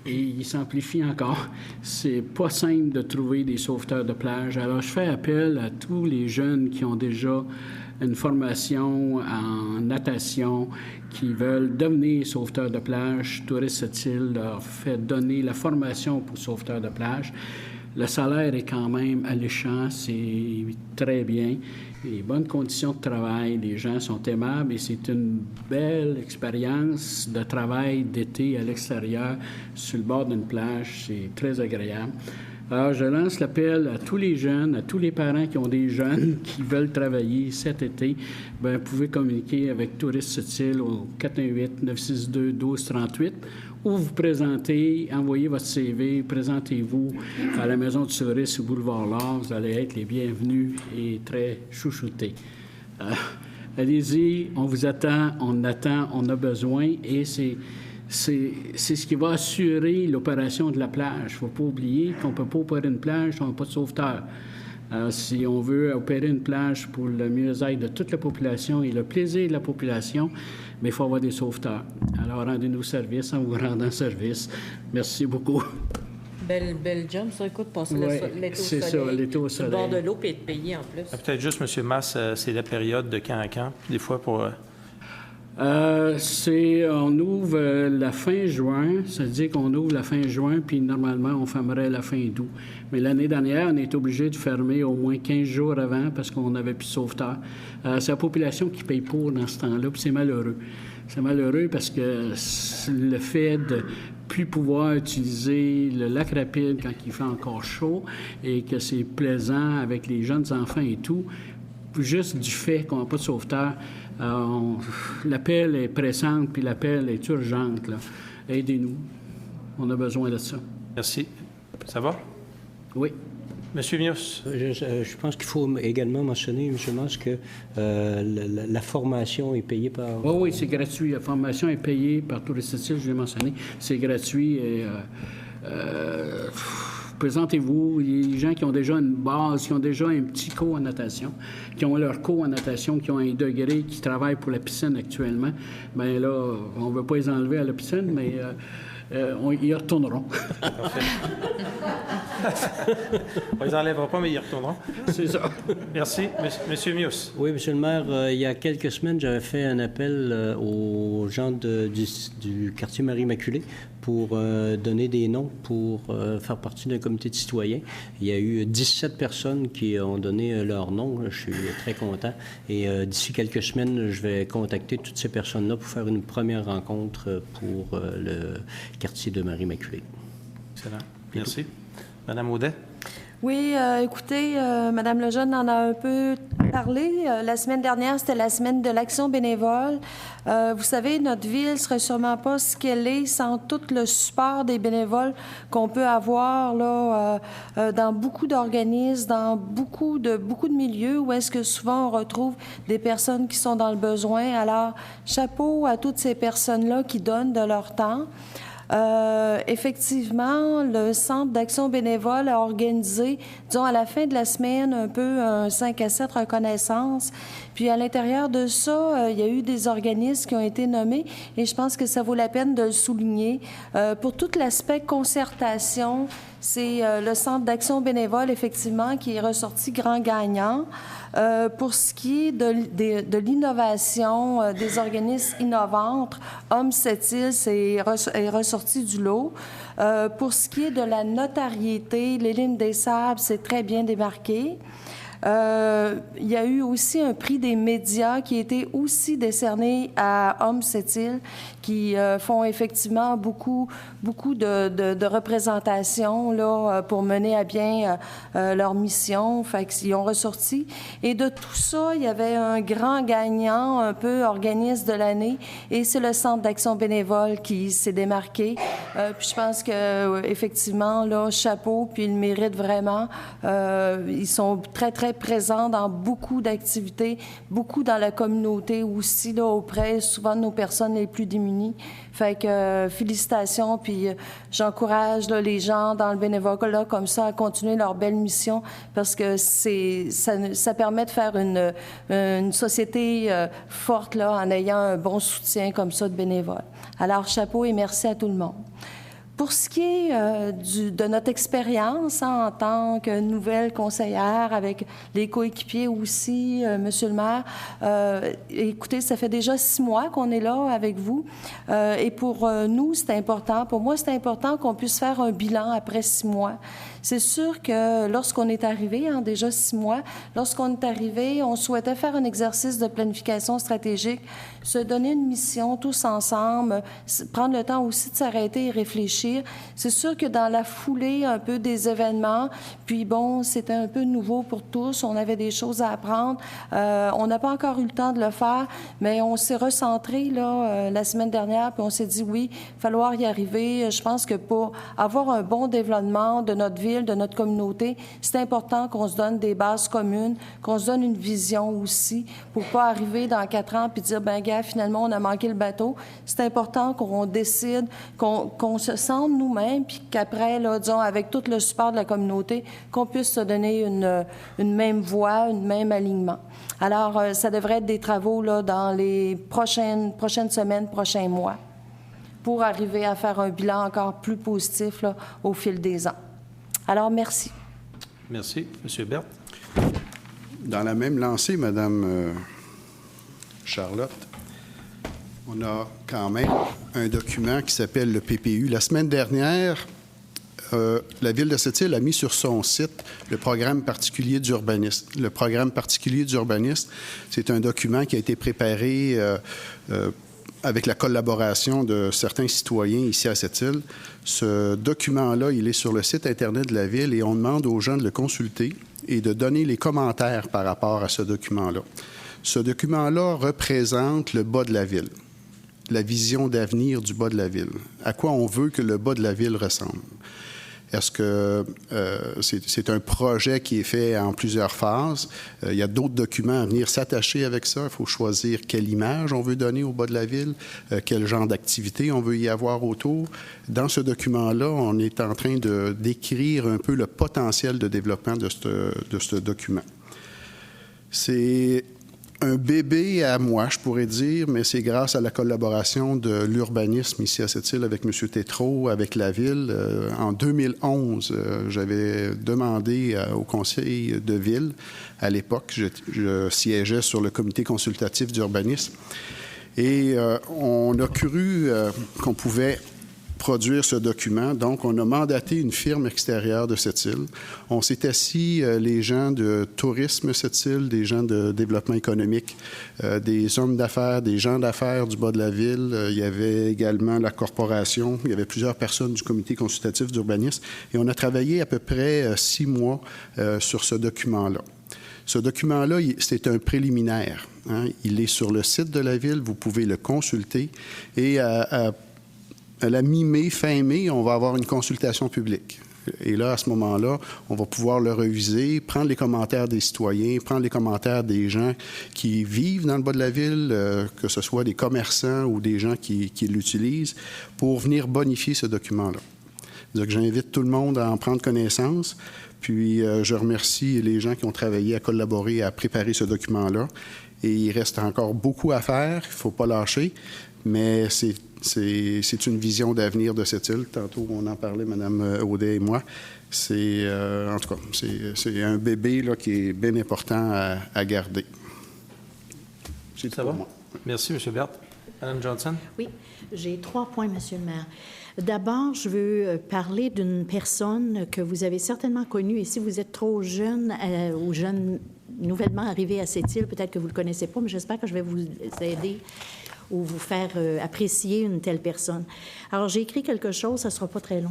Et il s'amplifie encore. C'est pas simple de trouver des sauveteurs de plage. Alors, je fais appel à tous les jeunes qui ont déjà une formation en natation, qui veulent devenir sauveteurs de plage. Tourisme Sept-Îles leur fait donner la formation pour sauveteurs de plage. Le salaire est quand même alléchant, c'est très bien. Les bonnes conditions de travail, les gens sont aimables et c'est une belle expérience de travail d'été à l'extérieur, sur le bord d'une plage. C'est très agréable. Alors, je lance l'appel à tous les jeunes, à tous les parents qui ont des jeunes qui veulent travailler cet été. Bien, vous pouvez communiquer avec Tourisme Sept-Îles au 418-962-1238 ou vous présentez, envoyez votre CV, présentez-vous à la Maison du tourisme au boulevard Laure. Vous allez être les bienvenus et très chouchoutés. Allez-y, on vous attend, on a besoin et c'est ce qui va assurer l'opération de la plage. Il ne faut pas oublier qu'on ne peut pas opérer une plage si on n'a pas de sauveteur. Alors, si on veut opérer une plage pour le mieux-être de toute la population et le plaisir de la population, mais il faut avoir des sauveteurs. Alors, rendez-nous service en vous rendant service. Merci beaucoup. Belle job, ça. Écoute, passer l'été au soleil. C'est ça, l'été au soleil. Sur le bord de l'eau et être payé en plus. Peut-être juste, M. Masse, c'est la période de quand à quand, des fois pour... on ouvre la fin juin, c'est-à-dire qu'on ouvre la fin juin, puis normalement, on fermerait la fin d'août. Mais l'année dernière, on est obligé de fermer au moins 15 jours avant parce qu'on n'avait plus de sauveteurs. C'est la population qui paye pour dans ce temps-là, puis c'est malheureux. C'est malheureux parce que le fait de plus pouvoir utiliser le lac Rapide quand il fait encore chaud et que c'est plaisant avec les jeunes enfants et tout, juste du fait qu'on n'a pas de sauveteur, l'appel est pressante puis l'appel est urgente. Là. Aidez-nous. On a besoin de ça. Merci. Ça va? Oui. Monsieur Mius. Je pense qu'il faut également mentionner, M. Masse, que la formation est payée par... Oui, c'est gratuit. La formation est payée par Tourisme Sept-Îles, je l'ai mentionné. C'est gratuit et... présentez-vous, les gens qui ont déjà une base, qui ont déjà un petit cours en natation, qui ont leur cours en natation, qui ont un degré, qui travaillent pour la piscine actuellement, bien là, on ne veut pas les enlever à la piscine, mais ils y retourneront. On les enlèvera pas, mais ils y retourneront. C'est ça. Merci. Monsieur Mius. Oui, Monsieur le maire, il y a quelques semaines, j'avais fait un appel aux gens du quartier Marie-Immaculée pour donner des noms pour faire partie d'un comité de citoyens. Il y a eu 17 personnes qui ont donné leur nom. Je suis très content. Et d'ici quelques semaines, je vais contacter toutes ces personnes-là pour faire une première rencontre pour le quartier de Marie-Immaculée. Excellent. Merci. Madame Audet. Oui, écoutez, Madame Lejeune en a un peu parlé. La semaine dernière, c'était la semaine de l'action bénévole. Vous savez, notre ville ne serait sûrement pas ce qu'elle est sans tout le support des bénévoles qu'on peut avoir là, dans beaucoup d'organismes, dans beaucoup de milieux où est-ce que souvent on retrouve des personnes qui sont dans le besoin. Alors, chapeau à toutes ces personnes-là qui donnent de leur temps. Effectivement, le Centre d'action bénévole a organisé, disons, à la fin de la semaine, un peu un 5 à 7 reconnaissances. Puis à l'intérieur de ça, il y a eu des organismes qui ont été nommés et je pense que ça vaut la peine de le souligner. Pour tout l'aspect concertation, c'est le Centre d'action bénévole, effectivement, qui est ressorti grand gagnant. Pour ce qui est de l'innovation, des organismes innovantes, Homme Sept-Îles est ressorti du lot. Pour ce qui est de la notariété, les Lignes des Sables, c'est très bien démarqué. Il y a eu aussi un prix des médias qui a été aussi décerné à Homme Sept-Îles, qui font effectivement beaucoup de représentations là, pour mener à bien leur mission. Fait qu'ils ont ressorti. Et de tout ça, il y avait un grand gagnant, un peu organisme de l'année, et c'est le Centre d'action bénévole qui s'est démarqué. Puis je pense que effectivement, là, chapeau, puis ils le méritent vraiment. Ils sont très, très présents dans beaucoup d'activités, beaucoup dans la communauté aussi, là, auprès souvent de nos personnes les plus démunies. Fait que félicitations, puis j'encourage là, les gens dans le bénévolat comme ça à continuer leur belle mission parce que ça permet de faire une société forte là, en ayant un bon soutien comme ça de bénévoles. Alors, chapeau et merci à tout le monde. Pour ce qui est de notre expérience en tant que nouvelle conseillère avec les coéquipiers aussi, Monsieur le maire, écoutez, ça fait déjà 6 mois qu'on est là avec vous et pour nous, c'est important. Pour moi, c'est important qu'on puisse faire un bilan après 6 mois. C'est sûr que lorsqu'on est arrivé, déjà 6 mois, lorsqu'on est arrivé, on souhaitait faire un exercice de planification stratégique, se donner une mission tous ensemble, prendre le temps aussi de s'arrêter et réfléchir. C'est sûr que dans la foulée un peu des événements, puis bon, c'était un peu nouveau pour tous, on avait des choses à apprendre. On n'a pas encore eu le temps de le faire, mais on s'est recentré là, la semaine dernière, puis on s'est dit oui, il va falloir y arriver. Je pense que pour avoir un bon développement de notre ville, de notre communauté, c'est important qu'on se donne des bases communes, qu'on se donne une vision aussi, pour pas arriver dans 4 ans puis dire, ben gars, finalement, on a manqué le bateau. C'est important qu'on décide, qu'on se sente nous-mêmes, puis qu'après, là, disons, avec tout le support de la communauté, qu'on puisse se donner une même voie, un même alignement. Alors, ça devrait être des travaux là, dans les prochaines semaines, prochains mois, pour arriver à faire un bilan encore plus positif là, au fil des ans. Alors, merci. Merci. Monsieur Berthe. Dans la même lancée, Madame Charlotte, on a quand même un document qui s'appelle le PPU. La semaine dernière, la Ville de Sept-Îles a mis sur son site le programme particulier d'urbanisme. Le programme particulier d'urbanisme, c'est un document qui a été préparé avec la collaboration de certains citoyens ici à Sept-Îles. Ce document-là, il est sur le site Internet de la Ville et on demande aux gens de le consulter et de donner les commentaires par rapport à ce document-là. Ce document-là représente le bas de la ville, la vision d'avenir du bas de la ville, à quoi on veut que le bas de la ville ressemble. Est-ce que c'est un projet qui est fait en plusieurs phases? Il y a d'autres documents à venir s'attacher avec ça. Il faut choisir quelle image on veut donner au bas de la ville, quel genre d'activité on veut y avoir autour. Dans ce document-là, on est en train de décrire un peu le potentiel de développement de ce document. C'est un bébé à moi, je pourrais dire, mais c'est grâce à la collaboration de l'urbanisme ici à Sept-Îles avec M. Tétrault, avec la Ville. En 2011, j'avais demandé au conseil de ville, à l'époque, je siégeais sur le comité consultatif d'urbanisme, et on a cru qu'on pouvait produire ce document. Donc, on a mandaté une firme extérieure de Sept-Îles. On s'est assis, les gens de tourisme Sept-Îles, des gens de développement économique, des hommes d'affaires, des gens d'affaires du bas de la ville. Il y avait également la corporation. Il y avait plusieurs personnes du comité consultatif d'urbanisme. Et on a travaillé à peu près 6 mois sur ce document-là. Ce document-là, c'est un préliminaire. Hein? Il est sur le site de la ville. Vous pouvez le consulter. Et à la mi-mai, fin mai, on va avoir une consultation publique. Et là, à ce moment-là, on va pouvoir le reviser, prendre les commentaires des citoyens, prendre les commentaires des gens qui vivent dans le bas de la ville, que ce soit des commerçants ou des gens qui l'utilisent, pour venir bonifier ce document-là. Donc, j'invite tout le monde à en prendre connaissance. Puis, je remercie les gens qui ont travaillé à collaborer, à préparer ce document-là. Et il reste encore beaucoup à faire, il ne faut pas lâcher, mais c'est une vision d'avenir de cette île. Tantôt, on en parlait, Mme Audet et moi. En tout cas, c'est un bébé là, qui est bien important à garder. C'est ça va? Moi. Merci, M. Berthe. Mme Johnson? Oui, j'ai 3 points, M. le maire. D'abord, je veux parler d'une personne que vous avez certainement connue, et si vous êtes trop jeune ou jeune nouvellement arrivé à cette île, peut-être que vous ne le connaissez pas, mais j'espère que je vais vous aider ou vous faire apprécier une telle personne. Alors, j'ai écrit quelque chose, ça ne sera pas très long.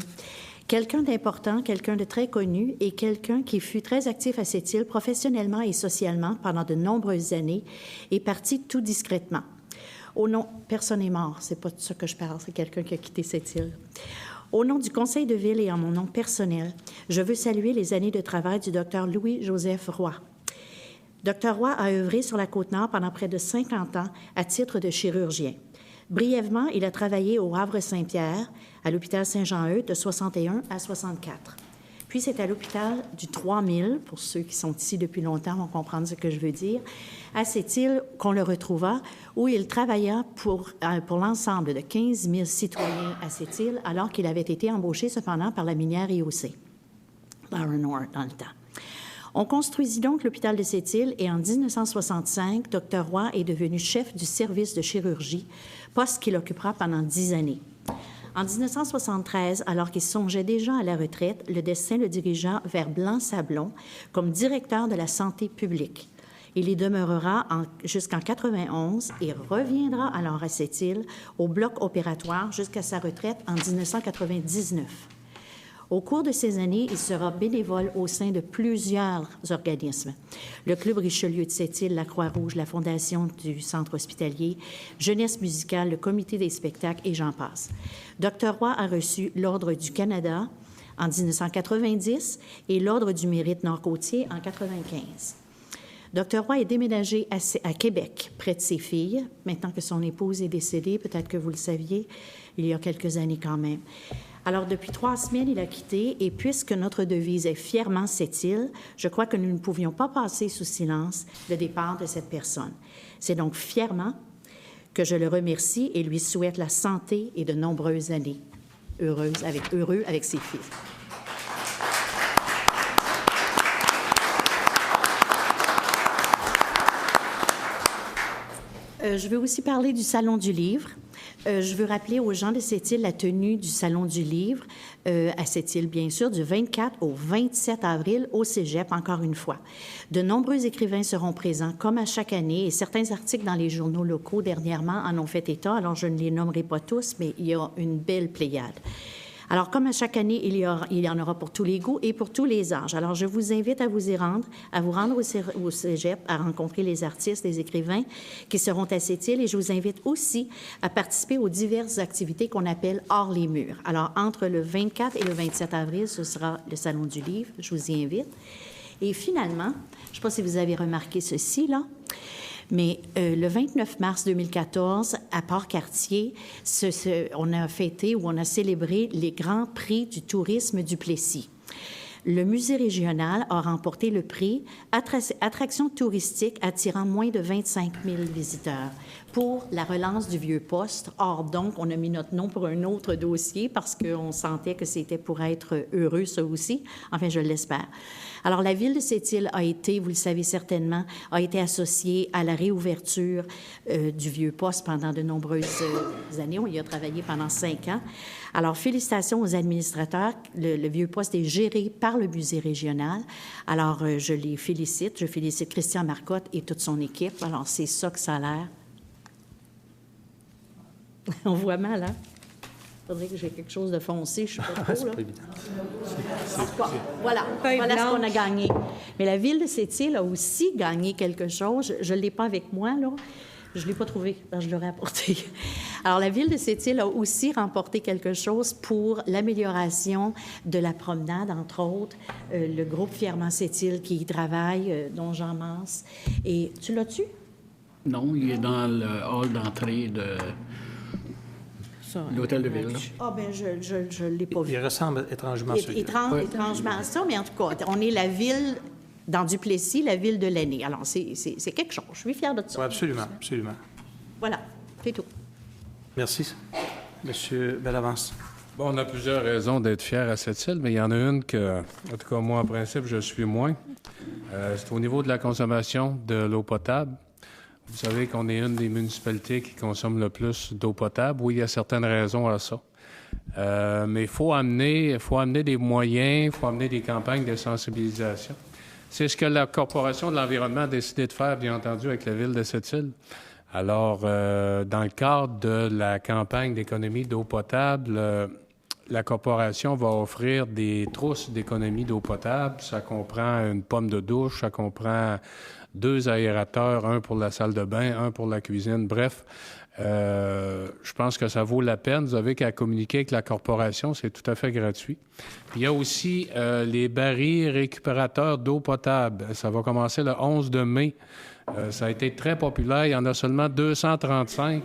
Quelqu'un d'important, quelqu'un de très connu et quelqu'un qui fut très actif à cette île professionnellement et socialement pendant de nombreuses années est parti tout discrètement. Au nom, personne n'est mort, c'est pas de ça que je parle, c'est quelqu'un qui a quitté cette île. Au nom du Conseil de ville et en mon nom personnel, je veux saluer les années de travail du Dr Louis-Joseph Roy. Dr Roy a œuvré sur la Côte-Nord pendant près de 50 ans à titre de chirurgien. Brièvement, il a travaillé au Havre-Saint-Pierre, à l'hôpital Saint-Jean-Eudes de 61 à 64. Puis c'est à l'hôpital du 3000, pour ceux qui sont ici depuis longtemps vont comprendre ce que je veux dire, à cette île qu'on le retrouva, où il travailla pour l'ensemble de 15 000 citoyens à cette île, alors qu'il avait été embauché cependant par la minière IOC, Iron Ore dans le temps. On construisit donc l'hôpital de cette île et en 1965, Dr Roy est devenu chef du service de chirurgie, poste qu'il occupera pendant 10 années. En 1973, alors qu'il songeait déjà à la retraite, le destin le dirigea vers Blanc-Sablon comme directeur de la santé publique. Il y demeurera jusqu'en 91 et reviendra alors à cette île au bloc opératoire jusqu'à sa retraite en 1999. Au cours de ces années, il sera bénévole au sein de plusieurs organismes. Le Club Richelieu de cette île, la Croix-Rouge, la Fondation du Centre hospitalier, Jeunesse musicale, le Comité des spectacles et j'en passe. Dr Roy a reçu l'Ordre du Canada en 1990 et l'Ordre du Mérite Nord-Côtier en 1995. Dr Roy est déménagé à Québec, près de ses filles, maintenant que son épouse est décédée, peut-être que vous le saviez, il y a quelques années quand même. Alors, depuis 3 semaines, il a quitté, et puisque notre devise est fièrement cette île, je crois que nous ne pouvions pas passer sous silence le départ de cette personne. C'est donc fièrement que je le remercie et lui souhaite la santé et de nombreuses années heureux avec ses filles. Je veux aussi parler du Salon du Livre. Je veux rappeler aux gens de cette île la tenue du Salon du Livre à cette île, bien sûr, du 24 au 27 avril au Cégep, encore une fois. De nombreux écrivains seront présents, comme à chaque année, et certains articles dans les journaux locaux dernièrement en ont fait état, alors je ne les nommerai pas tous, mais il y a une belle pléiade. Alors, comme à chaque année, il y en aura pour tous les goûts et pour tous les âges. Alors, je vous invite à vous rendre au Cégep, à rencontrer les artistes, les écrivains qui seront à cette île. Et je vous invite aussi à participer aux diverses activités qu'on appelle hors les murs. Alors, entre le 24 et le 27 avril, ce sera le Salon du Livre. Je vous y invite. Et finalement, je ne sais pas si vous avez remarqué ceci, là, mais le 29 mars 2014, à Port-Cartier, on a fêté ou on a célébré les grands prix du tourisme du Plessis. Le musée régional a remporté le prix Attraction touristique attirant moins de 25 000 visiteurs pour la relance du Vieux-Poste. Or, donc, on a mis notre nom pour un autre dossier parce qu'on sentait que c'était pour être heureux, ça aussi. Enfin, je l'espère. Alors, la ville de cette île a été, vous le savez certainement, a été associée à la réouverture du Vieux-Poste pendant de nombreuses années. On y a travaillé pendant 5 ans. Alors, félicitations aux administrateurs. Le Vieux-Poste est géré par le musée régional. Alors, je les félicite. Je félicite Christian Marcotte et toute son équipe. Alors, c'est ça que ça a l'air. On voit mal, hein? Il faudrait que j'ai quelque chose de foncé, je ne sais pas trop, là. Voilà ce qu'on a gagné. Mais la ville de cette île a aussi gagné quelque chose. Je ne l'ai pas avec moi, là. Je ne l'ai pas trouvé, je l'aurais apporté. Alors, la Ville de Sept-Îles a aussi remporté quelque chose pour l'amélioration de la promenade, entre autres. Le groupe Fièrement Sept-Îles qui y travaille, dont Jean Mance. Et tu l'as-tu? Non, il est dans le hall d'entrée de l'Hôtel de Ville. Ah, bien, je ne l'ai pas vu. Il ressemble étrangement à celui-là. Étrangement à ça, mais en tout cas, on est la ville, dans Duplessis, la ville de l'aîné. Alors, c'est quelque chose. Je suis fière de ça. Oui, absolument, absolument. Voilà, c'est tout. Merci. Monsieur Bellavance. Bon, on a plusieurs raisons d'être fiers à Sept-Îles, mais il y en a une que, en tout cas, moi, en principe, je suis moins. C'est au niveau de la consommation de l'eau potable. Vous savez qu'on est une des municipalités qui consomme le plus d'eau potable. Oui, il y a certaines raisons à ça. Mais il faut amener des moyens, il faut amener des campagnes de sensibilisation. C'est ce que la Corporation de l'environnement a décidé de faire, bien entendu, avec la Ville de Sept-Îles. Alors, dans le cadre de la campagne d'économie d'eau potable, la Corporation va offrir des trousses d'économie d'eau potable. Ça comprend une pomme de douche, ça comprend 2 aérateurs, un pour la salle de bain, un pour la cuisine. Bref, je pense que ça vaut la peine. Vous avez qu'à communiquer avec la Corporation, c'est tout à fait gratuit. Puis il y a aussi les barils récupérateurs d'eau potable. Ça va commencer le 11 de mai. Ça a été très populaire. Il y en a seulement 235.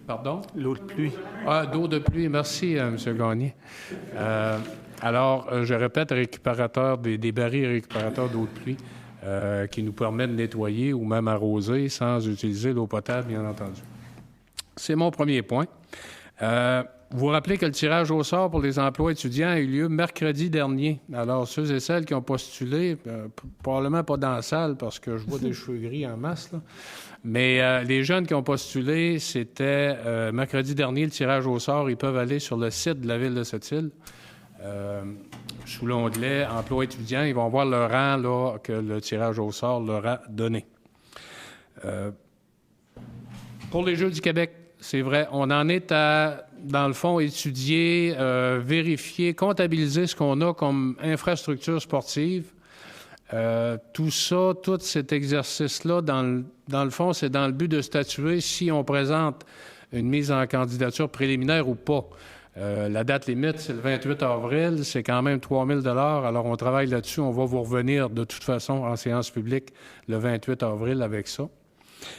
Pardon? L'eau de pluie. Ah, d'eau de pluie. Merci, M. Gagné. Alors, je répète, des barils récupérateurs d'eau de pluie qui nous permettent de nettoyer ou même arroser sans utiliser l'eau potable, bien entendu. C'est mon premier point. Vous vous rappelez que le tirage au sort pour les emplois étudiants a eu lieu mercredi dernier. Alors, ceux et celles qui ont postulé, probablement pas dans la salle parce que je vois des cheveux gris en masse, là. Mais les jeunes qui ont postulé, c'était mercredi dernier, le tirage au sort. Ils peuvent aller sur le site de la Ville de Sept-Îles, sous l'onglet « Emploi étudiant ». Ils vont voir le rang là, que le tirage au sort leur a donné. Pour les Jeux du Québec, c'est vrai, on en est à, dans le fond, étudier, vérifier, comptabiliser ce qu'on a comme infrastructure sportive. Tout ça, tout cet exercice-là, dans le fond, c'est dans le but de statuer si on présente une mise en candidature préliminaire ou pas. La date limite, c'est le 28 avril. C'est quand même 3 000 $. Alors, on travaille là-dessus. On va vous revenir de toute façon en séance publique le 28 avril avec ça.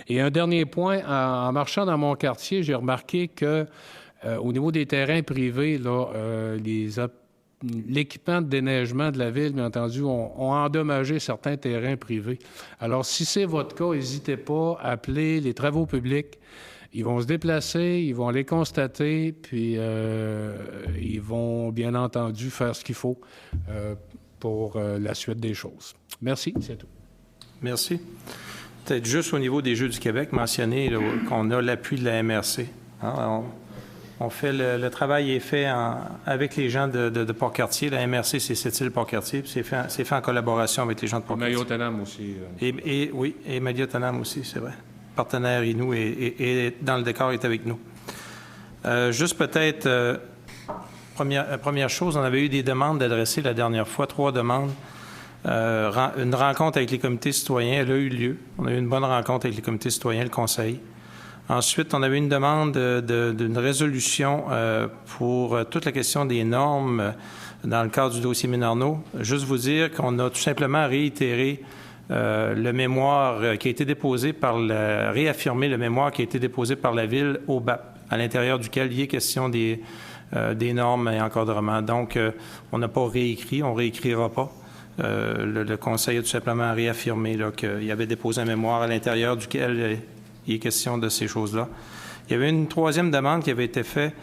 Et un dernier point, en marchant dans mon quartier, j'ai remarqué que au niveau des terrains privés, là, l'équipement de déneigement de la Ville, bien entendu, ont endommagé certains terrains privés. Alors, si c'est votre cas, n'hésitez pas à appeler les travaux publics. Ils vont se déplacer, ils vont les constater, puis ils vont, bien entendu, faire ce qu'il faut pour la suite des choses. Merci, c'est tout. Merci. Peut-être juste au niveau des Jeux du Québec, mentionner là, qu'on a l'appui de la MRC. Hein, on fait le travail est fait avec les gens de Port-Cartier. La MRC, c'est Sept-Îles Port-Cartier, puis c'est fait en collaboration avec les gens de Port-Cartier. Mayo-Tanam aussi. Oui, et Mayo-Tanam aussi, c'est vrai. Partenaire Inou et dans le décor est avec nous. Juste peut-être, première chose, on avait eu des demandes d'adresser la dernière fois, 3 demandes. Une rencontre avec les comités citoyens, elle a eu lieu. On a eu une bonne rencontre avec les comités citoyens, le conseil. Ensuite, on avait une demande d'une résolution pour toute la question des normes dans le cadre du dossier Ménarneau. Juste vous dire qu'on a tout simplement réitéré le mémoire qui a été déposé réaffirmer le mémoire qui a été déposé par la Ville au BAP, à l'intérieur duquel il y est question des normes et encadrements. Donc, on n'a pas réécrit, on ne réécrira pas. Le Conseil a tout simplement réaffirmé qu'il y avait déposé un mémoire à l'intérieur duquel il est question de ces choses-là. Il y avait une 3e demande qui avait été faite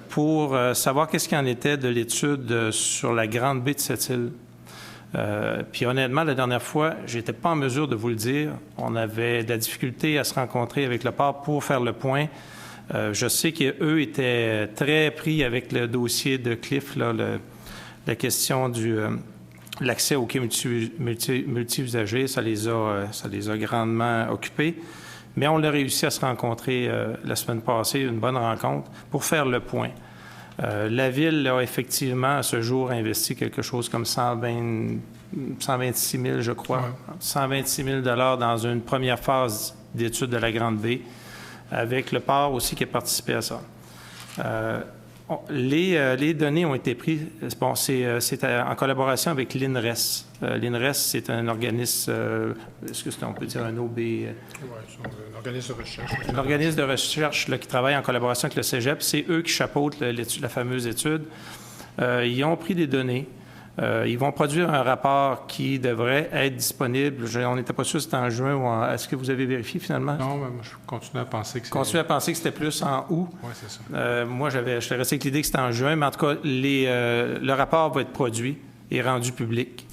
pour savoir qu'est-ce qu'il en était de l'étude sur la Grande Baie de Sept-Îles. Puis honnêtement, la dernière fois, je n'étais pas en mesure de vous le dire. On avait de la difficulté à se rencontrer avec le port pour faire le point. Je sais qu'eux étaient très pris avec le dossier de Cliff, là, la question du l'accès aux quais multi-usagers. Ça les a grandement occupés. Mais on a réussi à se rencontrer la semaine passée, une bonne rencontre, pour faire le point. La Ville a effectivement, à ce jour, investi quelque chose comme 126 000, je crois. Ouais. 126 000 $ dans une première phase d'étude de la Grande Baie. avec le port aussi qui a participé à ça. Les données ont été prises, bon, c'est en collaboration avec l'INRES. L'INRES, c'est un organisme, est-ce que on peut dire un OB? Oui, un organisme de recherche. Un organisme de recherche là, qui travaille en collaboration avec le Cégep. C'est eux qui chapeautent la fameuse étude. Ils ont pris des données. Ils vont produire un rapport qui devrait être disponible. On n'était pas sûr si c'était en juin ou en... Est-ce que vous avez vérifié finalement? Non, mais moi, je continue à penser que c'est... Continue à penser que c'était plus en août. Oui, c'est ça. Moi, j'étais resté avec l'idée que c'était en juin, mais en tout cas, le rapport va être produit et rendu public.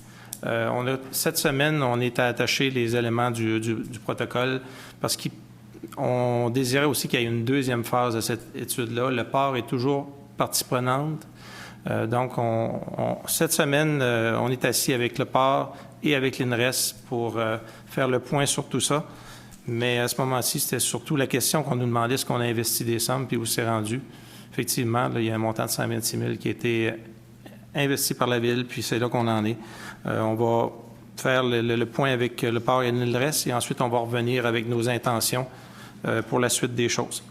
Cette semaine, on est à attacher les éléments du protocole parce qu'on désirait aussi qu'il y ait une deuxième phase de cette étude-là. Le port est toujours partie prenante. Donc, cette semaine, on est assis avec le port et avec l'INRES pour faire le point sur tout ça. Mais à ce moment-ci, c'était surtout la question qu'on nous demandait, est-ce qu'on a investi des sommes, puis où c'est rendu. Effectivement, là, il y a un montant de 126 000 qui a été investi par la Ville, puis c'est là qu'on en est. On va faire le point avec le port et l'INRES, et ensuite, on va revenir avec nos intentions pour la suite des choses.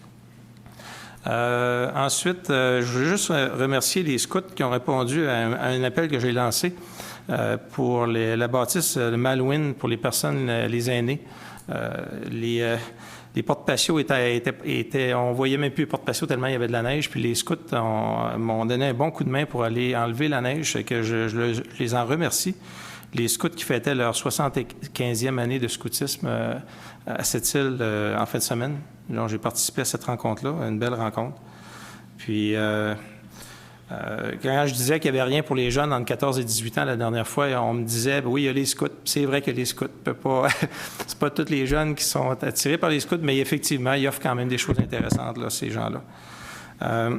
Ensuite, je veux juste remercier les scouts qui ont répondu à un appel que j'ai lancé pour la bâtisse de Malouine pour les personnes, les aînés. Les porte-patios étaient... On voyait même plus les porte-patios tellement il y avait de la neige, puis les scouts m'ont donné un bon coup de main pour aller enlever la neige, que je les en remercie. Les scouts qui fêtaient leur 75e année de scoutisme à cette île en fin de semaine. Donc, j'ai participé à cette rencontre-là, une belle rencontre. Puis, quand je disais qu'il n'y avait rien pour les jeunes entre 14 et 18 ans la dernière fois, on me disait, oui, il y a les scouts. C'est vrai que les scouts ne peuvent pas... c'est pas tous les jeunes qui sont attirés par les scouts, mais effectivement, ils offrent quand même des choses intéressantes, là, ces gens-là.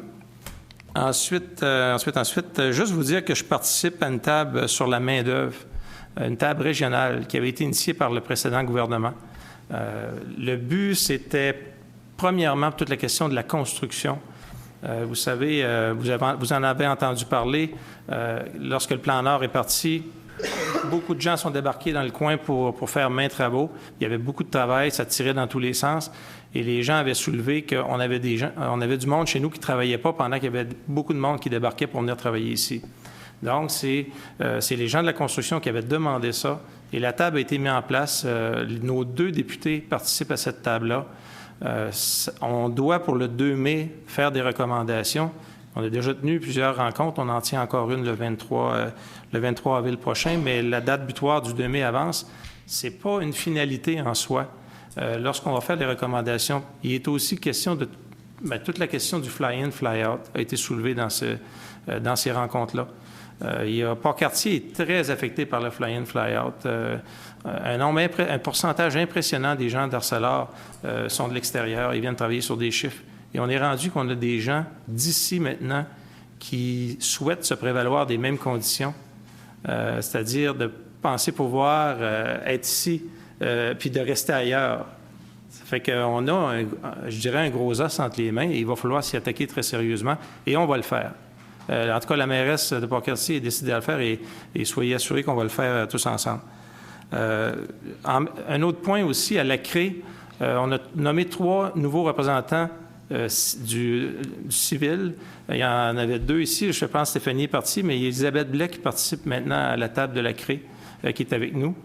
Ensuite, juste vous dire que je participe à une table sur la main-d'œuvre, une table régionale qui avait été initiée par le précédent gouvernement. Le but, c'était premièrement toute la question de la construction. Vous savez, vous en avez entendu parler, lorsque le plan Nord est parti, beaucoup de gens sont débarqués dans le coin pour faire maints travaux. Il y avait beaucoup de travail, ça tirait dans tous les sens. Et les gens avaient soulevé qu'on avait on avait du monde chez nous qui ne travaillait pas pendant qu'il y avait beaucoup de monde qui débarquait pour venir travailler ici. Donc, c'est les gens de la construction qui avaient demandé ça. Et la table a été mise en place. Nos 2 députés participent à cette table-là. On doit, pour le 2 mai, faire des recommandations. On a déjà tenu plusieurs rencontres. On en tient encore une le 23 avril prochain, mais la date butoir du 2 mai avance. Ce n'est pas une finalité en soi. Lorsqu'on va faire les recommandations, il est aussi question de... toute la question du fly-in, fly-out a été soulevée dans ces rencontres-là. Port-Cartier est très affecté par le fly-in, fly-out. Un pourcentage impressionnant des gens d'Arcelor sont de l'extérieur. Ils viennent travailler sur des chiffres. Et on est rendu qu'on a des gens d'ici maintenant qui souhaitent se prévaloir des mêmes conditions, c'est-à-dire de penser pouvoir être ici puis de rester ailleurs. Ça fait qu'on a, je dirais, un gros os entre les mains et il va falloir s'y attaquer très sérieusement et on va le faire. En tout cas, la mairesse de Port-Cartier a décidé à le faire et soyez assurés qu'on va le faire tous ensemble. Un autre point aussi, à la CRE, on a nommé 3 nouveaux représentants du civil. Il y en avait 2 ici. Je pense que Stéphanie est partie, mais il y a Elisabeth Blais qui participe maintenant à la table de la CRE, qui est avec nous.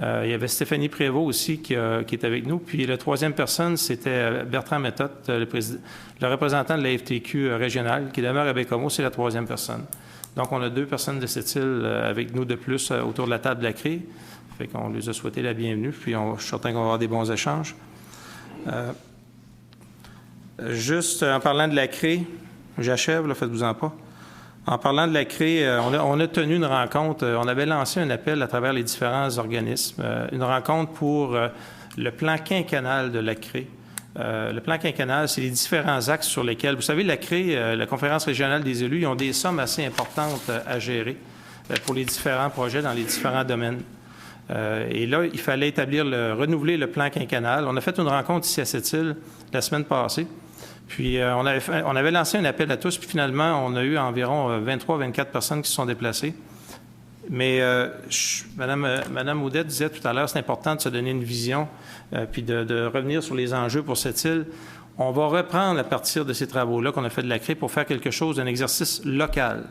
Il y avait Stéphanie Prévost aussi qui est avec nous. Puis la 3e personne, c'était Bertrand Méthode, le représentant de la FTQ régionale, qui demeure à Bécomo, c'est la 3e personne. Donc, on a 2 personnes de cette île avec nous de plus autour de la table de la CRE. Fait qu'on les a souhaité la bienvenue, puis je suis certain qu'on va avoir des bons échanges. Juste en parlant de la CRE, j'achève, là, faites-vous-en pas. En parlant de la CRE, on a tenu une rencontre, on avait lancé un appel à travers les différents organismes, une rencontre pour le plan quinquennal de la CRE. Le plan quinquennal, c'est les différents axes sur lesquels, vous savez, la CRE, la Conférence régionale des élus, ils ont des sommes assez importantes à gérer pour les différents projets dans les différents domaines. Et là, il fallait renouveler le plan quinquennal. On a fait une rencontre ici à cette île la semaine passée. Puis, on avait lancé un appel à tous, puis finalement, on a eu environ 23-24 personnes qui se sont déplacées. Mais Mme Audet disait tout à l'heure, c'est important de se donner une vision, puis de revenir sur les enjeux pour cette île. On va reprendre à partir de ces travaux-là qu'on a fait de la CRE pour faire quelque chose, un exercice local.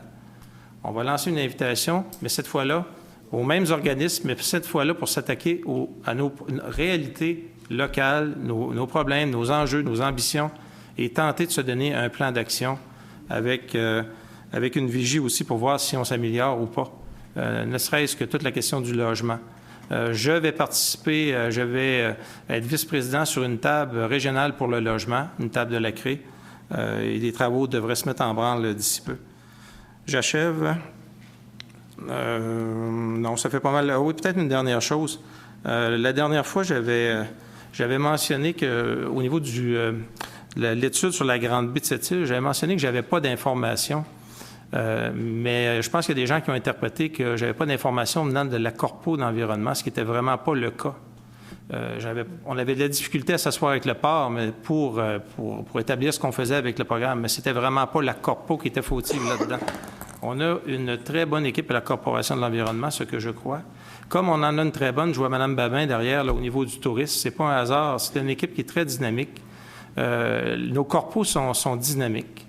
On va lancer une invitation, mais cette fois-là, aux mêmes organismes, mais cette fois-là pour s'attaquer à nos réalités locales, nos problèmes, nos enjeux, nos ambitions, et tenter de se donner un plan d'action avec une vigie aussi pour voir si on s'améliore ou pas, ne serait-ce que toute la question du logement. Je vais participer, je vais être vice-président sur une table régionale pour le logement, une table de la CRE, et les travaux devraient se mettre en branle d'ici peu. J'achève. Non, ça fait pas mal. Oui, peut-être une dernière chose. La dernière fois, j'avais mentionné qu'au niveau de l'étude sur la Grande Baie de cette île, j'avais mentionné que je n'avais pas d'informations. Mais je pense qu'il y a des gens qui ont interprété que je n'avais pas d'informations venant de la Corpo d'environnement, ce qui n'était vraiment pas le cas. On avait de la difficulté à s'asseoir avec le port mais pour établir ce qu'on faisait avec le programme, mais c'était vraiment pas la Corpo qui était fautive là-dedans. On a une très bonne équipe à la Corporation de l'environnement, ce que je crois. Comme on en a une très bonne, je vois Mme Babin derrière, là, au niveau du tourisme, c'est pas un hasard, c'est une équipe qui est très dynamique. Nos corpos sont dynamiques.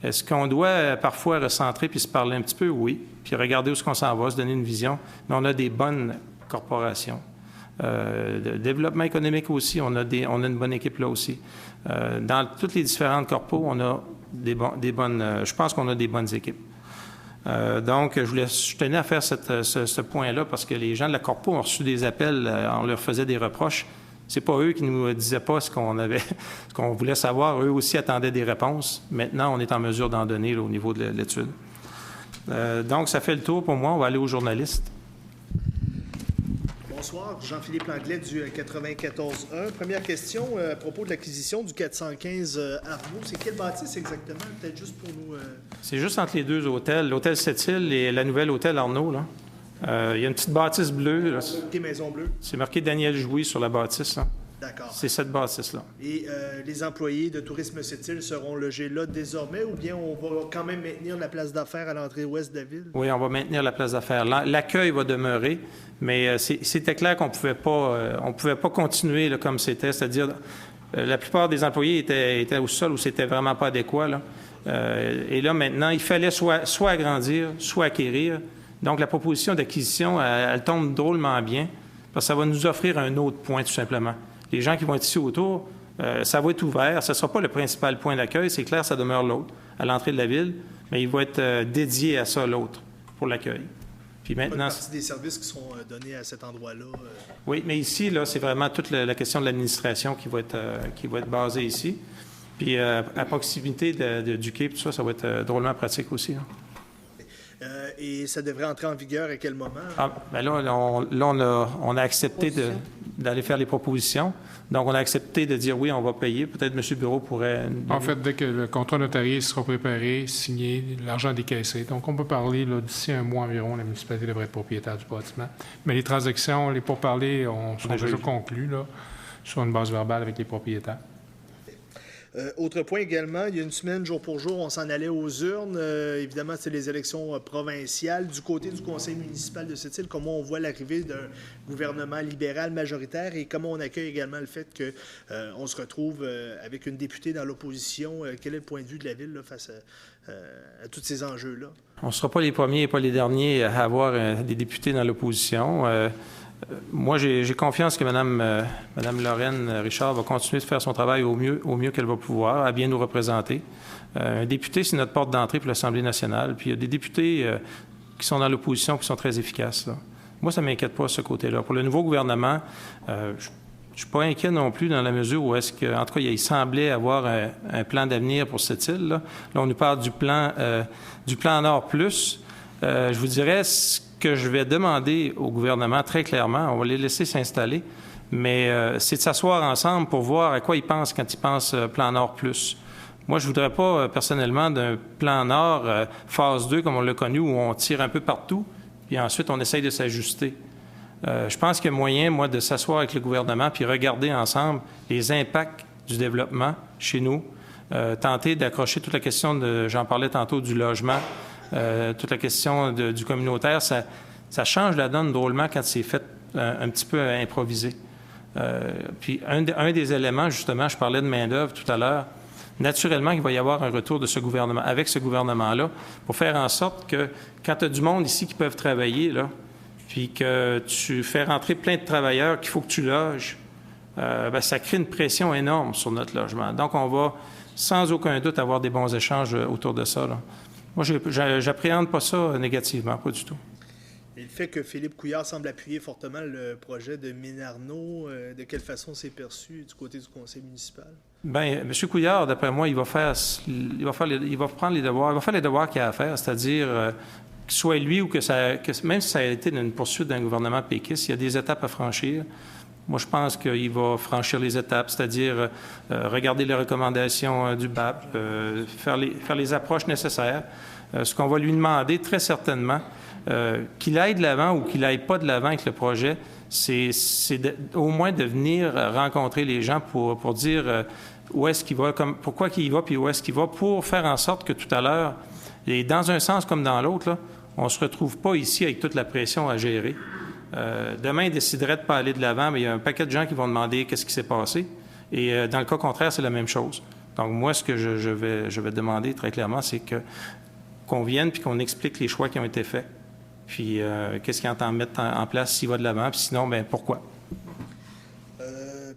Est-ce qu'on doit parfois recentrer puis se parler un petit peu? Oui. Puis regarder où est-ce qu'on s'en va, se donner une vision. Mais on a des bonnes corporations. De développement économique aussi, on a une bonne équipe là aussi. Dans toutes les différentes corpos, on a des bonnes... je pense qu'on a des bonnes équipes. Donc, je tenais à faire ce point-là parce que les gens de la corpo ont reçu des appels, on leur faisait des reproches. C'est pas eux qui nous disaient pas ce qu'on voulait savoir. Eux aussi attendaient des réponses. Maintenant, on est en mesure d'en donner là, au niveau de l'étude. Donc, ça fait le tour pour moi. On va aller aux journalistes. Bonsoir, Jean-Philippe Langlais du 94.1. Première question à propos de l'acquisition du 415 Arnaud. C'est quel bâtisse exactement? Peut-être juste pour nous... C'est juste entre les deux hôtels, l'hôtel Sept-Îles et la nouvelle hôtel Arnaud, là. Il y a une petite bâtisse bleue. Là. Maison Bleue. C'est marqué Daniel Jouy sur la bâtisse. Là. D'accord. C'est cette bâtisse-là. Et les employés de Tourisme Sept-Îles seront logés là désormais ou bien on va quand même maintenir la place d'affaires à l'entrée ouest de la ville? Oui, on va maintenir la place d'affaires. L'accueil va demeurer, mais c'était clair qu'on ne pouvait pas continuer là, comme c'était, c'est-à-dire la plupart des employés étaient au sol où c'était vraiment pas adéquat. Là. Et là, maintenant, il fallait soit agrandir, soit acquérir. Donc, la proposition d'acquisition, elle tombe drôlement bien parce que ça va nous offrir un autre point, tout simplement. Les gens qui vont être ici autour, ça va être ouvert. Ce ne sera pas le principal point d'accueil. C'est clair, ça demeure l'autre, à l'entrée de la ville, mais il va être dédié à ça, l'autre, pour l'accueil. Puis maintenant... C'est des services qui sont donnés à cet endroit-là. Oui, mais ici, là, c'est vraiment toute la question de l'administration qui va être basée ici. Puis à proximité du quai, tout ça, ça va être drôlement pratique aussi. Là. Et ça devrait entrer en vigueur à quel moment? Bien là, on a accepté d'aller faire les propositions. Donc, on a accepté de dire oui, on va payer. Peut-être M. Bureau pourrait... En fait, dès que le contrat notarié sera préparé, signé, l'argent décaissé. Donc, on peut parler d'ici un mois environ, la municipalité devrait être propriétaire du bâtiment. Mais les transactions, les pourparlers sont déjà conclus là, sur une base verbale avec les propriétaires. Autre point également, il y a une semaine, jour pour jour, on s'en allait aux urnes. Évidemment, c'est les élections provinciales. Du côté du conseil municipal de cette île, comment on voit l'arrivée d'un gouvernement libéral majoritaire et comment on accueille également le fait qu'on se retrouve avec une députée dans l'opposition. Quel est le point de vue de la ville là, face à tous ces enjeux-là? On ne sera pas les premiers et pas les derniers à avoir des députés dans l'opposition. Moi, j'ai confiance que Mme Lorraine Richard va continuer de faire son travail au mieux qu'elle va pouvoir, à bien nous représenter. Un député, c'est notre porte d'entrée pour l'Assemblée nationale. Puis il y a des députés qui sont dans l'opposition qui sont très efficaces. Là. Moi, ça ne m'inquiète pas, ce côté-là. Pour le nouveau gouvernement, je ne suis pas inquiet non plus dans la mesure où est-ce qu'en tout cas, il semblait avoir un plan d'avenir pour cette île. Là, on nous parle du plan Nord Plus. Je vous dirais... que je vais demander au gouvernement très clairement, on va les laisser s'installer, mais c'est de s'asseoir ensemble pour voir à quoi ils pensent quand ils pensent plan Nord plus. Moi, je ne voudrais pas personnellement d'un plan Nord phase 2 comme on l'a connu où on tire un peu partout, puis ensuite on essaye de s'ajuster. Je pense qu'il y a moyen, moi, de s'asseoir avec le gouvernement puis regarder ensemble les impacts du développement chez nous, tenter d'accrocher toute la question j'en parlais tantôt, du logement, toute la question du communautaire, ça change la donne drôlement quand c'est fait un petit peu improvisé. Puis un des éléments, justement, je parlais de main-d'œuvre tout à l'heure, naturellement, il va y avoir un retour de ce gouvernement, avec ce gouvernement-là, pour faire en sorte que quand tu as du monde ici qui peuvent travailler, là, puis que tu fais rentrer plein de travailleurs qu'il faut que tu loges, ça crée une pression énorme sur notre logement. Donc, on va, sans aucun doute, avoir des bons échanges autour de ça, là. Moi, j'appréhende pas ça négativement, pas du tout. Et le fait que Philippe Couillard semble appuyer fortement le projet de Minarno, de quelle façon c'est perçu du côté du conseil municipal? Bien, M. Couillard, d'après moi, il va prendre les devoirs, il va faire les devoirs qu'il a à faire, c'est-à-dire que soit lui ou même si ça a été une poursuite d'un gouvernement péquiste, il y a des étapes à franchir. Moi, je pense qu'il va franchir les étapes, c'est-à-dire regarder les recommandations du BAP, faire les approches nécessaires. Ce qu'on va lui demander, très certainement, qu'il aille de l'avant ou qu'il n'aille pas de l'avant avec le projet, c'est au moins de venir rencontrer les gens pour dire où est-ce qu'il va, pourquoi il y va, puis où est-ce qu'il va, pour faire en sorte que tout à l'heure, et dans un sens comme dans l'autre, là, on ne se retrouve pas ici avec toute la pression à gérer. Demain, il déciderait de ne pas aller de l'avant, mais il y a un paquet de gens qui vont demander qu'est-ce qui s'est passé. Et dans le cas contraire, c'est la même chose. Donc, moi, ce que je vais demander très clairement, c'est qu'on vienne puis qu'on explique les choix qui ont été faits. Puis, qu'est-ce qu'il entend mettre en place s'il va de l'avant, puis sinon, bien, pourquoi?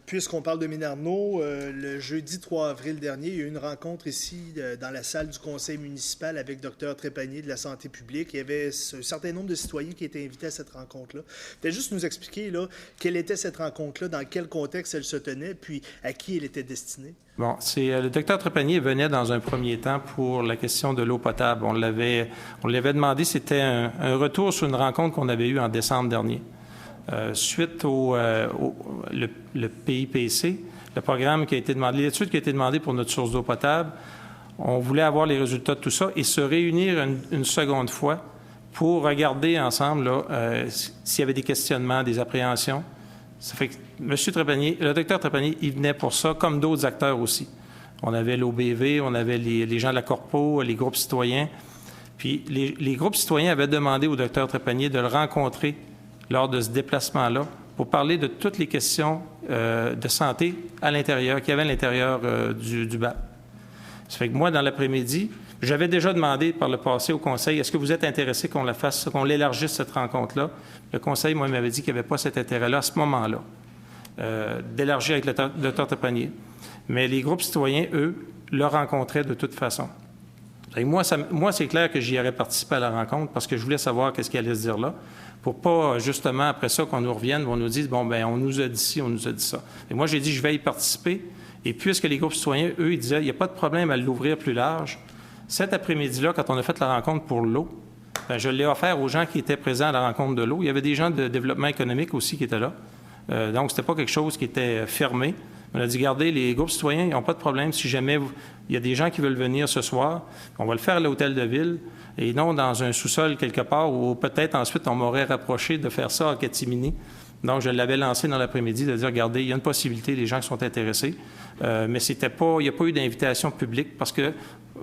Puisqu'on parle de Minarno, le jeudi 3 avril dernier, il y a eu une rencontre ici dans la salle du conseil municipal avec Dr Trépanier de la santé publique. Il y avait un certain nombre de citoyens qui étaient invités à cette rencontre-là. Peut-être juste nous expliquer là, quelle était cette rencontre-là, dans quel contexte elle se tenait, puis à qui elle était destinée. Bon, le Dr Trépanier venait dans un premier temps pour la question de l'eau potable. On l'avait demandé, c'était un retour sur une rencontre qu'on avait eue en décembre dernier. Suite le PIPC, le programme qui a été demandé, l'étude qui a été demandée pour notre source d'eau potable, on voulait avoir les résultats de tout ça et se réunir une seconde fois pour regarder ensemble là, s'il y avait des questionnements, des appréhensions. Ça fait que M. Trépanier, le docteur Trépanier, il venait pour ça, comme d'autres acteurs aussi. On avait l'OBV, on avait les gens de la Corpo, les groupes citoyens. Puis les groupes citoyens avaient demandé au docteur Trépanier de le rencontrer lors de ce déplacement-là, pour parler de toutes les questions de santé à l'intérieur, qu'il y avait à l'intérieur du BAP. Ça fait que moi, dans l'après-midi, j'avais déjà demandé par le passé au Conseil, est-ce que vous êtes intéressé qu'on l'élargisse, cette rencontre-là? Le Conseil, moi, m'avait dit qu'il n'y avait pas cet intérêt-là à ce moment-là, d'élargir avec le docteur Trépanier. Mais les groupes citoyens, eux, le rencontraient de toute façon. Et moi, c'est clair que j'y aurais participé à la rencontre parce que je voulais savoir qu'est-ce qu'il allait se dire là, pour pas, justement, après ça, qu'on nous revienne, on nous dise, bon, bien, on nous a dit ci, on nous a dit ça. Et moi, j'ai dit, je vais y participer. Et puisque les groupes citoyens, eux, ils disaient, il n'y a pas de problème à l'ouvrir plus large. Cet après-midi-là, quand on a fait la rencontre pour l'eau, bien, je l'ai offert aux gens qui étaient présents à la rencontre de l'eau. Il y avait des gens de développement économique aussi qui étaient là. Donc, c'était pas quelque chose qui était fermé. On a dit, regardez, les groupes citoyens, ils n'ont pas de problème. Si jamais il y a des gens qui veulent venir ce soir, on va le faire à l'hôtel de ville et non dans un sous-sol quelque part où peut-être ensuite on m'aurait rapproché de faire ça à Catimini. Donc, je l'avais lancé dans l'après-midi de dire, regardez, il y a une possibilité, les gens qui sont intéressés, mais il n'y a pas eu d'invitation publique parce qu'il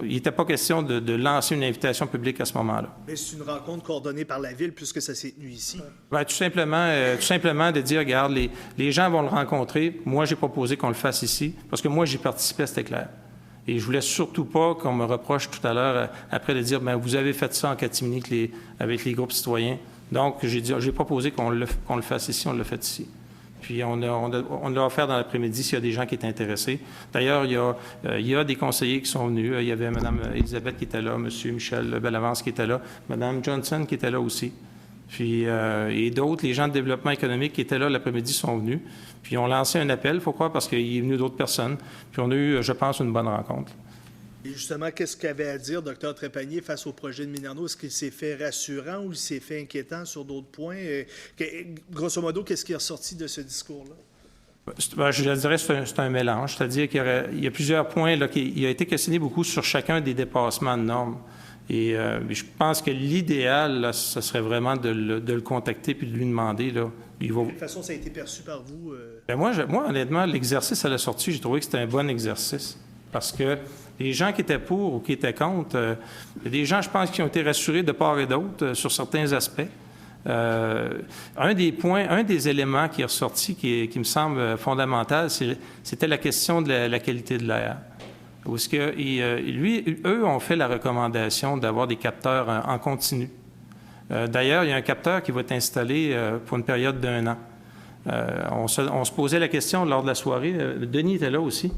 n'était pas question de lancer une invitation publique à ce moment-là. Mais c'est une rencontre coordonnée par la Ville puisque ça s'est tenu ici. Bien, tout simplement de dire, regarde, les gens vont le rencontrer. Moi, j'ai proposé qu'on le fasse ici parce que moi, j'y participais, c'était clair. Et je voulais surtout pas qu'on me reproche tout à l'heure, après de dire, bien, vous avez fait ça en catimini avec les groupes citoyens. Donc, j'ai proposé qu'on le fasse ici, on le fait ici. Puis, on l'a offert dans l'après-midi s'il y a des gens qui étaient intéressés. D'ailleurs, il y a des conseillers qui sont venus. Il y avait Mme Elisabeth qui était là, M. Michel Bellavance qui était là, Mme Johnson qui était là aussi. Puis, et d'autres, les gens de développement économique qui étaient là l'après-midi sont venus. Puis, ils ont lancé un appel, il faut croire, parce qu'il est venu d'autres personnes. Puis, on a eu, je pense, une bonne rencontre. Et justement, qu'est-ce qu'avait à dire Dr Trépanier face au projet de Minarno? Est-ce qu'il s'est fait rassurant ou il s'est fait inquiétant sur d'autres points? Grosso modo, qu'est-ce qui est ressorti de ce discours-là? Bien, je dirais que c'est un mélange. C'est-à-dire qu'il y a plusieurs points. Là, il a été questionné beaucoup sur chacun des dépassements de normes. Et je pense que l'idéal, là, ce serait vraiment de le contacter puis de lui demander. Là, de quelle façon ça a été perçu par vous? Bien, moi, honnêtement, l'exercice à la sortie, j'ai trouvé que c'était un bon exercice. Parce que les gens qui étaient pour ou qui étaient contre, il y a des gens, je pense, qui ont été rassurés de part et d'autre sur certains aspects. Un des éléments qui est ressorti, qui me semble fondamental, c'était la question de la qualité de l'air. Où est-ce que eux ont fait la recommandation d'avoir des capteurs en continu. D'ailleurs, il y a un capteur qui va être installé pour une période d'1 an. On se posait la question lors de la soirée. Denis était là aussi,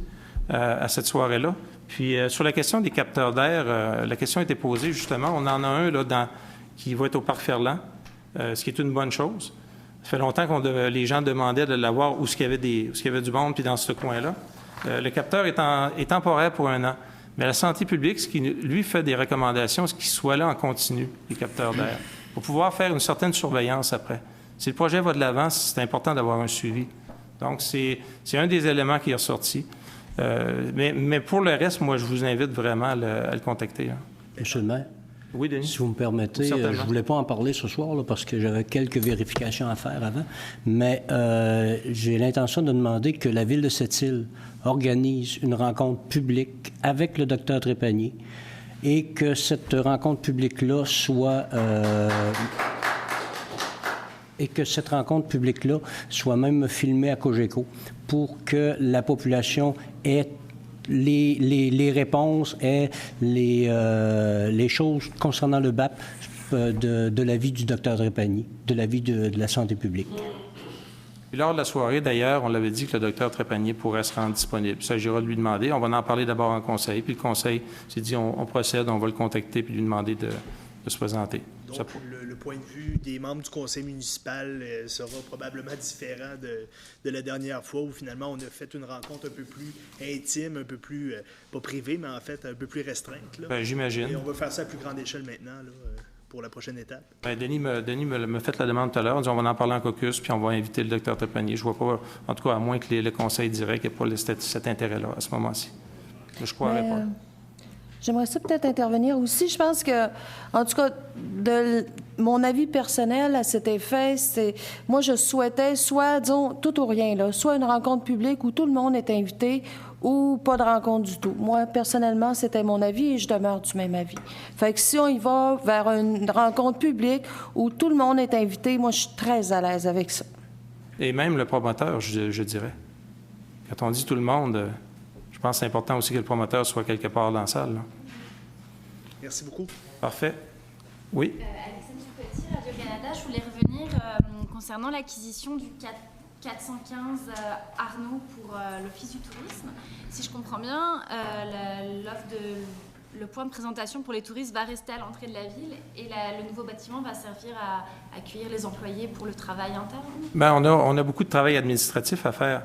à cette soirée-là. Puis, sur la question des capteurs d'air, la question a été posée, justement. On en a un là, qui va être au Parc Ferland, ce qui est une bonne chose. Ça fait longtemps que les gens demandaient de l'avoir où il y avait du monde, puis dans ce coin-là. Le capteur est temporaire pour 1 an. Mais la santé publique, ce qui lui fait des recommandations, c'est qu'il soit là en continu, les capteurs d'air, pour pouvoir faire une certaine surveillance après. Si le projet va de l'avant, c'est important d'avoir un suivi. Donc, c'est un des éléments qui est ressorti. Mais pour le reste, moi, je vous invite vraiment à le contacter. Monsieur le maire? Oui, Denis? Si vous me permettez, je ne voulais pas en parler ce soir là, parce que j'avais quelques vérifications à faire avant, mais j'ai l'intention de demander que la Ville de Sept-Îles organise une rencontre publique avec le Dr Trépanier et que cette rencontre publique-là soit... même filmée à Cogeco pour que la population ait les réponses et les choses concernant le BAP de l'avis du Dr Trépanier, de l'avis de la santé publique. Puis lors de la soirée, d'ailleurs, on l'avait dit que le docteur Trépanier pourrait se rendre disponible. Il s'agira de lui demander. On va en parler d'abord en conseil. Puis le conseil s'est dit, on procède, on va le contacter puis lui demander de se présenter. Donc, le point de vue des membres du conseil municipal sera probablement différent de la dernière fois où finalement on a fait une rencontre un peu plus intime, un peu plus, pas privée, mais en fait un peu plus restreinte. Bien, j'imagine. Et on va faire ça à plus grande échelle maintenant là, pour la prochaine étape. Bien, Denis me fait la demande tout à l'heure. On dit, on va en parler en caucus, puis on va inviter le docteur Trépanier. Je vois pas, en tout cas, à moins que le conseil direct n'ait pas cet intérêt-là à ce moment-ci. Je ne croirais pas. J'aimerais ça peut-être intervenir aussi. Je pense que, en tout cas, de mon avis personnel à cet effet, c'est... Moi, je souhaitais soit, disons, tout ou rien, là, soit une rencontre publique où tout le monde est invité ou pas de rencontre du tout. Moi, personnellement, c'était mon avis et je demeure du même avis. Fait que si on y va vers une rencontre publique où tout le monde est invité, moi, je suis très à l'aise avec ça. Et même le promoteur, je dirais. Quand on dit tout le monde... Je pense que c'est important aussi que le promoteur soit quelque part dans la salle. Là. Merci beaucoup. Parfait. Oui? Alexandre Petit, Radio-Canada. Je voulais revenir concernant l'acquisition du 415 Arnaud pour l'Office du tourisme. Si je comprends bien, le point de présentation pour les touristes va rester à l'entrée de la ville et le nouveau bâtiment va servir à accueillir les employés pour le travail interne? Bien, on a beaucoup de travail administratif à faire.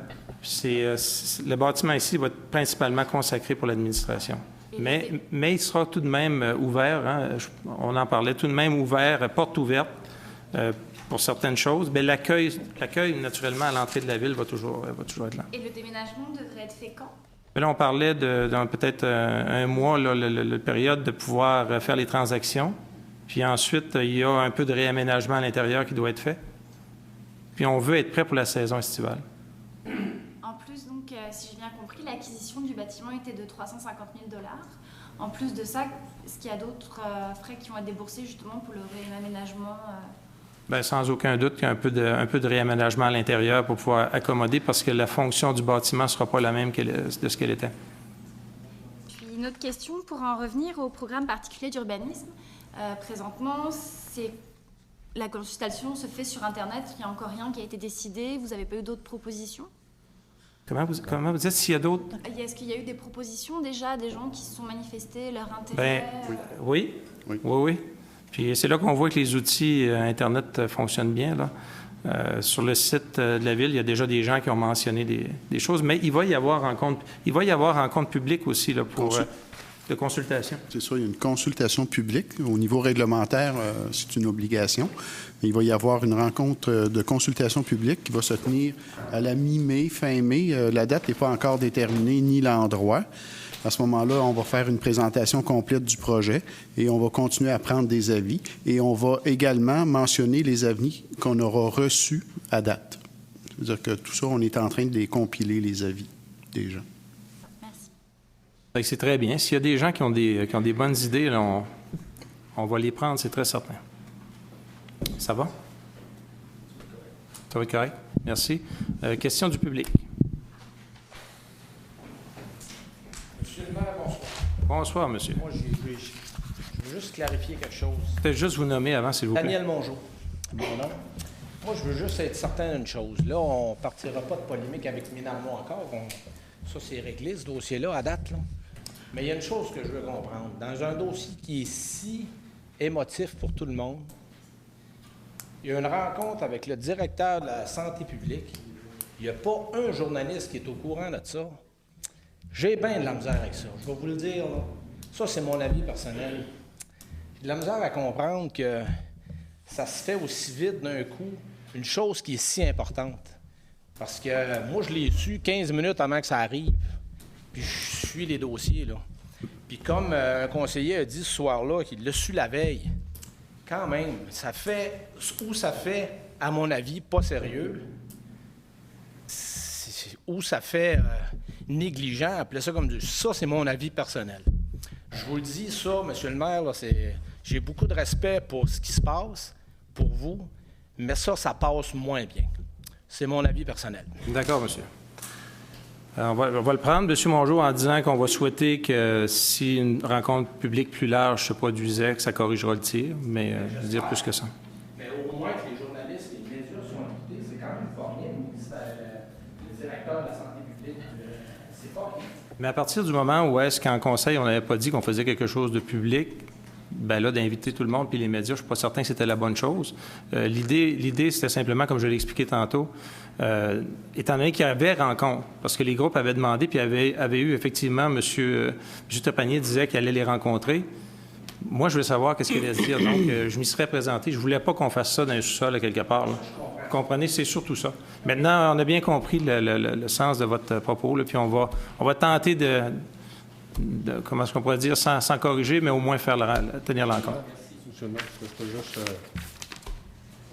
Le bâtiment ici va être principalement consacré pour l'administration. Mais il sera tout de même ouvert, hein, on en parlait, tout de même ouvert, porte ouverte pour certaines choses. Mais l'accueil, naturellement, à l'entrée de la ville va toujours être là. Et le déménagement devrait être fait quand? Là, on parlait dans peut-être un mois, là, la période de pouvoir faire les transactions. Puis ensuite, il y a un peu de réaménagement à l'intérieur qui doit être fait. Puis on veut être prêt pour la saison estivale. En plus, donc, si j'ai bien compris, l'acquisition du bâtiment était de 350 000 $. En plus de ça, est-ce qu'il y a d'autres frais qui vont être déboursés justement pour le réaménagement? Bien, sans aucun doute qu'il y a un peu de réaménagement à l'intérieur pour pouvoir accommoder parce que la fonction du bâtiment ne sera pas la même de ce qu'elle était. Puis une autre question pour en revenir au programme particulier d'urbanisme. Présentement, la consultation se fait sur Internet. Il n'y a encore rien qui a été décidé. Vous n'avez pas eu d'autres propositions? Comment vous dites s'il y a d'autres? Est-ce qu'il y a eu des propositions déjà, des gens qui se sont manifestés leur intérêt? Bien, oui. Puis c'est là qu'on voit que les outils Internet fonctionnent bien. Là. Sur le site de la Ville, il y a déjà des gens qui ont mentionné des choses, mais il va y avoir rencontre publique aussi là, de consultation. C'est ça, il y a une consultation publique. Au niveau réglementaire, c'est une obligation. Il va y avoir une rencontre de consultation publique qui va se tenir à la mi-mai, fin mai. La date n'est pas encore déterminée, ni l'endroit. À ce moment-là, on va faire une présentation complète du projet et on va continuer à prendre des avis. Et on va également mentionner les avis qu'on aura reçus à date. C'est-à-dire que tout ça, on est en train de les compiler, les avis des gens. Merci. C'est très bien. S'il y a des gens qui ont des bonnes idées, là, on va les prendre, c'est très certain. Ça va? Ça va être correct? Merci. Question du public. Monsieur le maire, bonsoir. Bonsoir, monsieur. Moi, je veux juste clarifier quelque chose. Peut-être juste vous nommer avant, s'il vous plaît. Daniel Mongeau, mon nom. Moi, je veux juste être certain d'une chose. Là, on ne partira pas de polémique avec Minarmo encore. Ça, c'est réglé, ce dossier-là, à date. Là. Mais il y a une chose que je veux comprendre. Dans un dossier qui est si émotif pour tout le monde, il y a une rencontre avec le directeur de la santé publique. Il n'y a pas un journaliste qui est au courant de ça. J'ai bien de la misère avec ça. Je vais vous le dire, là. Ça, c'est mon avis personnel. J'ai de la misère à comprendre que ça se fait aussi vite d'un coup, une chose qui est si importante. Parce que moi, je l'ai su 15 minutes avant que ça arrive. Puis je suis les dossiers, là. Puis comme un conseiller a dit ce soir-là, qu'il l'a su la veille, quand même, ça fait, à mon avis, pas sérieux, ou ça fait négligent, appelez ça comme ça, c'est mon avis personnel. Je vous le dis, ça, monsieur le maire, là, j'ai beaucoup de respect pour ce qui se passe, pour vous, mais ça passe moins bien. C'est mon avis personnel. D'accord, monsieur. On va le prendre, M. Mongeau, en disant qu'on va souhaiter que si une rencontre publique plus large se produisait, que ça corrigera le tir, mais je veux dire plus que ça. Mais au moins que les journalistes et les médias sont impliqués, c'est quand même formel. Le directeur de la santé publique, c'est pas rien. Mais à partir du moment où est-ce qu'en conseil, on n'avait pas dit qu'on faisait quelque chose de public, bien là, d'inviter tout le monde, puis les médias, je ne suis pas certain que c'était la bonne chose. L'idée, c'était simplement, comme je l'ai expliqué tantôt, étant donné qu'il y avait rencontre, parce que les groupes avaient demandé, puis avaient eu effectivement, M. Trepanier disait qu'il allait les rencontrer. Moi, je voulais savoir qu'est-ce qu'il allait se dire. Donc, je m'y serais présenté. Je ne voulais pas qu'on fasse ça dans un sous-sol, quelque part. Là. Vous comprenez? C'est surtout ça. Maintenant, on a bien compris le sens de votre propos, là, puis on va tenter de comment est-ce qu'on pourrait dire, sans corriger, mais au moins tenir l'encore. Monsieur le maire, je peux juste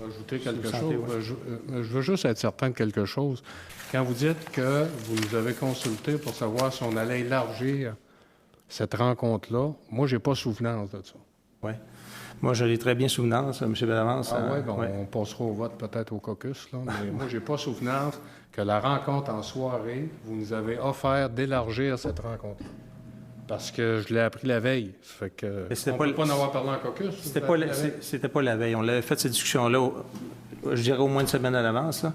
ajouter quelque chose. Je veux juste être certain de quelque chose. Quand vous dites que vous nous avez consulté pour savoir si on allait élargir cette rencontre-là, moi, je n'ai pas souvenance de ça. Oui. Moi, je l'ai très bien souvenance, M. Bellavance. Ah oui, bon, on passera au vote peut-être au caucus, là, mais moi, je n'ai pas souvenance que la rencontre en soirée, vous nous avez offert d'élargir cette rencontre. Parce que je l'ai appris la veille. Fait que on ne peut pas en avoir parlé en caucus. C'était pas la veille. On l'avait fait, cette discussion-là, je dirais au moins une semaine à l'avance. Là.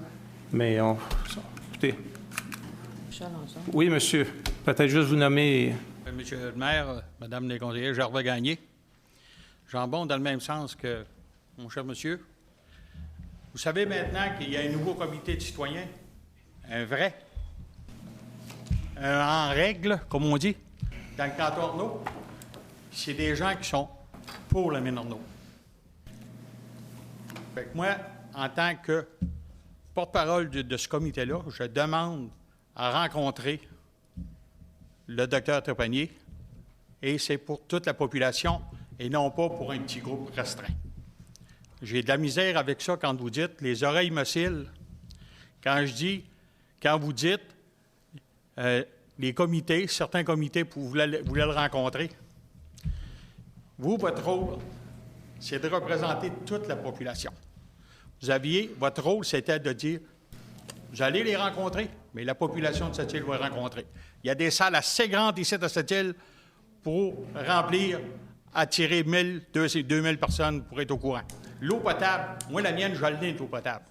Mais écoutez. Oui, monsieur. Peut-être juste vous nommer. Monsieur le maire, madame les conseillers, Gervais Gagné. J'embonde dans le même sens que mon cher monsieur. Vous savez maintenant qu'il y a un nouveau comité de citoyens, un vrai, en règle, comme on dit, dans le canton Arnaud. C'est des gens qui sont pour la mine Arnaud. Fait que moi, en tant que porte-parole de ce comité-là, je demande à rencontrer le docteur Trepanier, et c'est pour toute la population et non pas pour un petit groupe restreint. J'ai de la misère avec ça quand vous dites « les oreilles m'oscillent ». Quand vous dites les comités, certains comités voulaient le rencontrer. Vous, votre rôle, c'est de représenter toute la population. Votre rôle, c'était de dire vous allez les rencontrer, mais la population de cette île va les rencontrer. Il y a des salles assez grandes ici de cette île pour remplir, attirer 1000, 2000 personnes pour être au courant. L'eau potable, moi, la mienne, je l'ai, l'eau potable.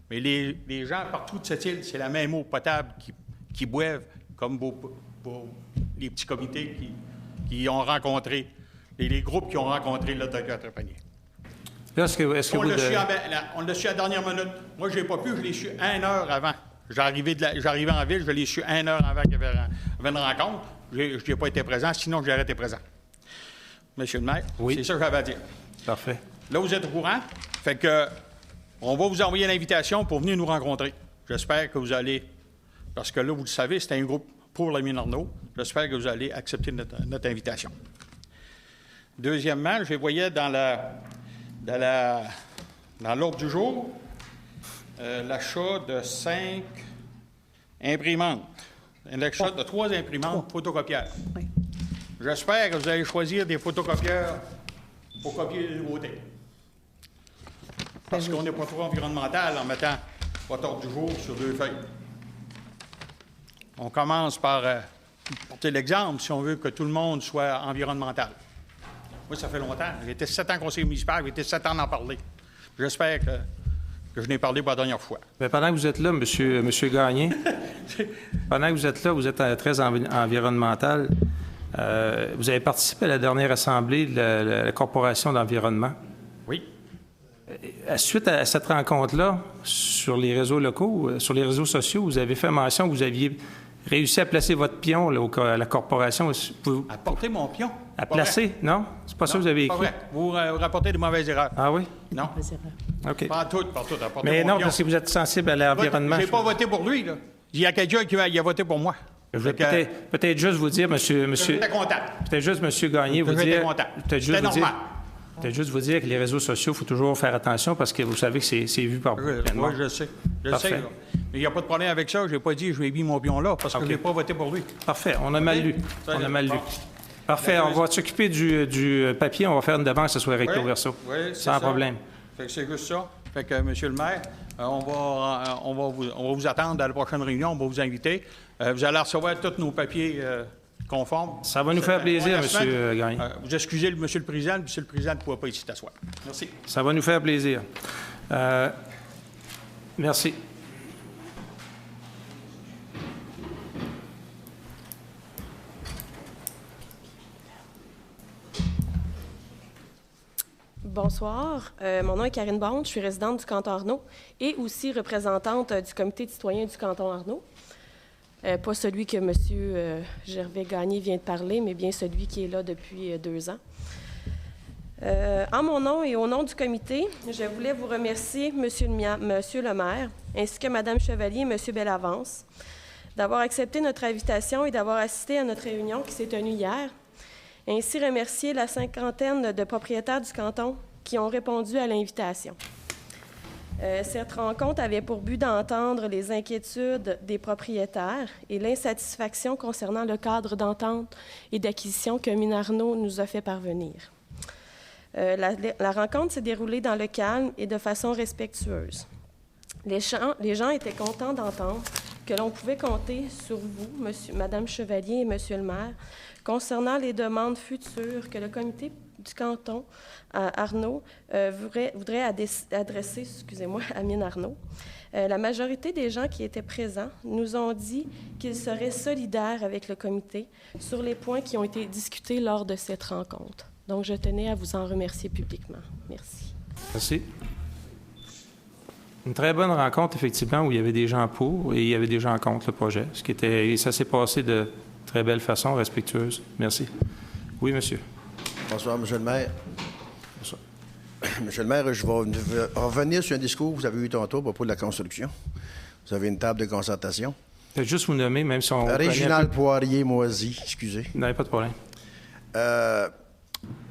Mais les gens partout de cette île, c'est la même eau potable qui boivent, comme les petits comités qui ont rencontré, les groupes qui ont rencontré le docteur Trepanier. On l'a su à la dernière minute. Moi, je n'ai pas pu, je l'ai su 1 heure avant. J'arrivais en ville, je l'ai su 1 heure avant qu'il y avait une rencontre. Je n'ai pas été présent, sinon j'aurais été présent. Monsieur le maire, c'est ça que j'avais à dire. Parfait. Là, vous êtes au courant. Fait que on va vous envoyer l'invitation pour venir nous rencontrer. J'espère que vous allez, parce que là, vous le savez, c'est un groupe pour la mine Arnaud. J'espère que vous allez accepter notre invitation. Deuxièmement, je voyais dans l'ordre du jour l'achat de 5 imprimantes. L'achat de 3 imprimantes photocopieurs. Oui. J'espère que vous allez choisir des photocopieurs pour copier les nouveautés. Parce qu'on n'est pas trop environnemental en mettant votre ordre du jour sur 2 feuilles. On commence par porter l'exemple, si on veut que tout le monde soit environnemental. Moi, ça fait longtemps. J'ai été 7 ans conseiller municipal, j'ai été 7 ans d'en parler. J'espère que je n'ai parlé pour la dernière fois. Bien, pendant que vous êtes là, Monsieur Gagné, pendant que vous êtes là, vous êtes très environnemental. Vous avez participé à la dernière assemblée de la Corporation d'environnement. Oui. Suite à cette rencontre-là, sur les réseaux locaux, sur les réseaux sociaux, vous avez fait mention que vous aviez réussi à placer votre pion là, à la corporation. À porter mon pion? À placer, non? C'est pas ça que vous avez écrit? Pas vrai. Vous rapportez des mauvaises erreurs. Ah oui? Non. OK. Pas tout. Mais non, parce que vous êtes sensible à l'environnement. Je n'ai pas voté pour lui, là. Il y a quelqu'un qui a voté pour moi. Je vais peut-être juste vous dire, monsieur. J'étais content. Peut-être juste, monsieur Gagné, vous dire. J'étais content. C'était normal. Peut-être juste vous dire que les réseaux sociaux, il faut toujours faire attention parce que vous savez que c'est vu par plein de monde. Oui, je sais. Je sais. Là. Mais il n'y a pas de problème avec ça. Je n'ai pas dit que je vais mis mon pion là parce que je n'ai pas voté pour lui. Parfait. On a mal lu. On a mal lu. Parfait. On va s'occuper du papier. On va faire une demande que ce soit recto verso. Oui, sans problème. C'est juste ça. Fait que, monsieur le maire, on va vous attendre à la prochaine réunion. On va vous inviter. Vous allez recevoir tous nos papiers conformes. Ça va nous faire plaisir, monsieur Gagné. Vous excusez monsieur le président. Monsieur le président ne pourra pas ici t'asseoir. Merci. Ça va nous faire plaisir. Merci. Bonsoir. Mon nom est Karine Bond. Je suis résidente du canton Arnaud et aussi représentante du comité de citoyens du canton Arnaud. Pas celui que M. Gervais Gagné vient de parler, mais bien celui qui est là depuis 2 ans. En mon nom et au nom du comité, je voulais vous remercier, Monsieur le maire, ainsi que Mme Chevalier et M. Bellavance, d'avoir accepté notre invitation et d'avoir assisté à notre réunion qui s'est tenue hier. Ainsi remercier la 50aine de propriétaires du canton qui ont répondu à l'invitation. Cette rencontre avait pour but d'entendre les inquiétudes des propriétaires et l'insatisfaction concernant le cadre d'entente et d'acquisition que Mines Arnaud nous a fait parvenir. La rencontre s'est déroulée dans le calme et de façon respectueuse. Les gens étaient contents d'entendre que l'on pouvait compter sur vous, Madame Chevalier et Monsieur le maire, concernant les demandes futures que le comité du canton Arnaud voudrait adresser à Mines Arnaud. La majorité des gens qui étaient présents nous ont dit qu'ils seraient solidaires avec le comité sur les points qui ont été discutés lors de cette rencontre. Donc, je tenais à vous en remercier publiquement. Merci. Merci. Une très bonne rencontre, effectivement, où il y avait des gens pour et il y avait des gens contre le projet. Ça s'est passé de très belle façon, respectueuse. Merci. Oui, monsieur. Bonsoir, monsieur le maire. Bonsoir. Monsieur le maire, je vais revenir sur un discours que vous avez eu tantôt à propos de la construction. Vous avez une table de concertation. Peut-être juste vous nommer, même si on... Réginald Poirier-Moisy, excusez. Non, pas de problème.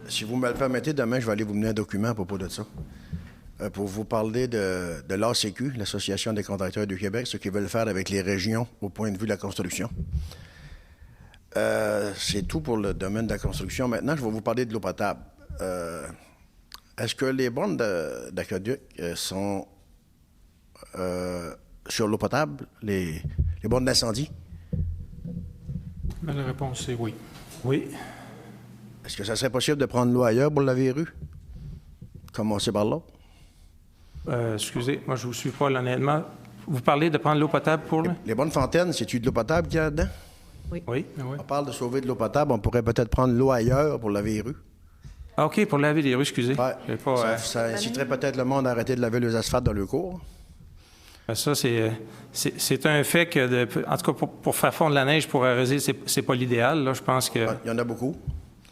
Si vous me le permettez, demain, je vais aller vous mener un document à propos de ça. Pour vous parler de l'ACQ, l'Association des contracteurs du Québec, ce qu'ils veulent faire avec les régions au point de vue de la construction. C'est tout pour le domaine de la construction. Maintenant, je vais vous parler de l'eau potable. Est-ce que les bornes d'aqueduc sont sur l'eau potable, les bornes d'incendie? La réponse est oui. Oui. Est-ce que ça serait possible de prendre l'eau ailleurs pour laver les rues? Commencer par là? Excusez, moi, je ne vous suis pas, là, honnêtement. Vous parlez de prendre l'eau potable pour... Les bonnes fontaines, c'est-tu de l'eau potable qu'il y a là-dedans? Oui. On parle de sauver de l'eau potable. On pourrait peut-être prendre l'eau ailleurs pour laver les rues. Ah, OK, pour laver les rues, excusez. Ouais. Ça inciterait peut-être le monde à arrêter de laver les asphaltes dans le cours. Ça, c'est un fait que, en tout cas, pour faire fondre la neige, pour arroser, c'est pas l'idéal. Là, je pense que... Il y en a beaucoup.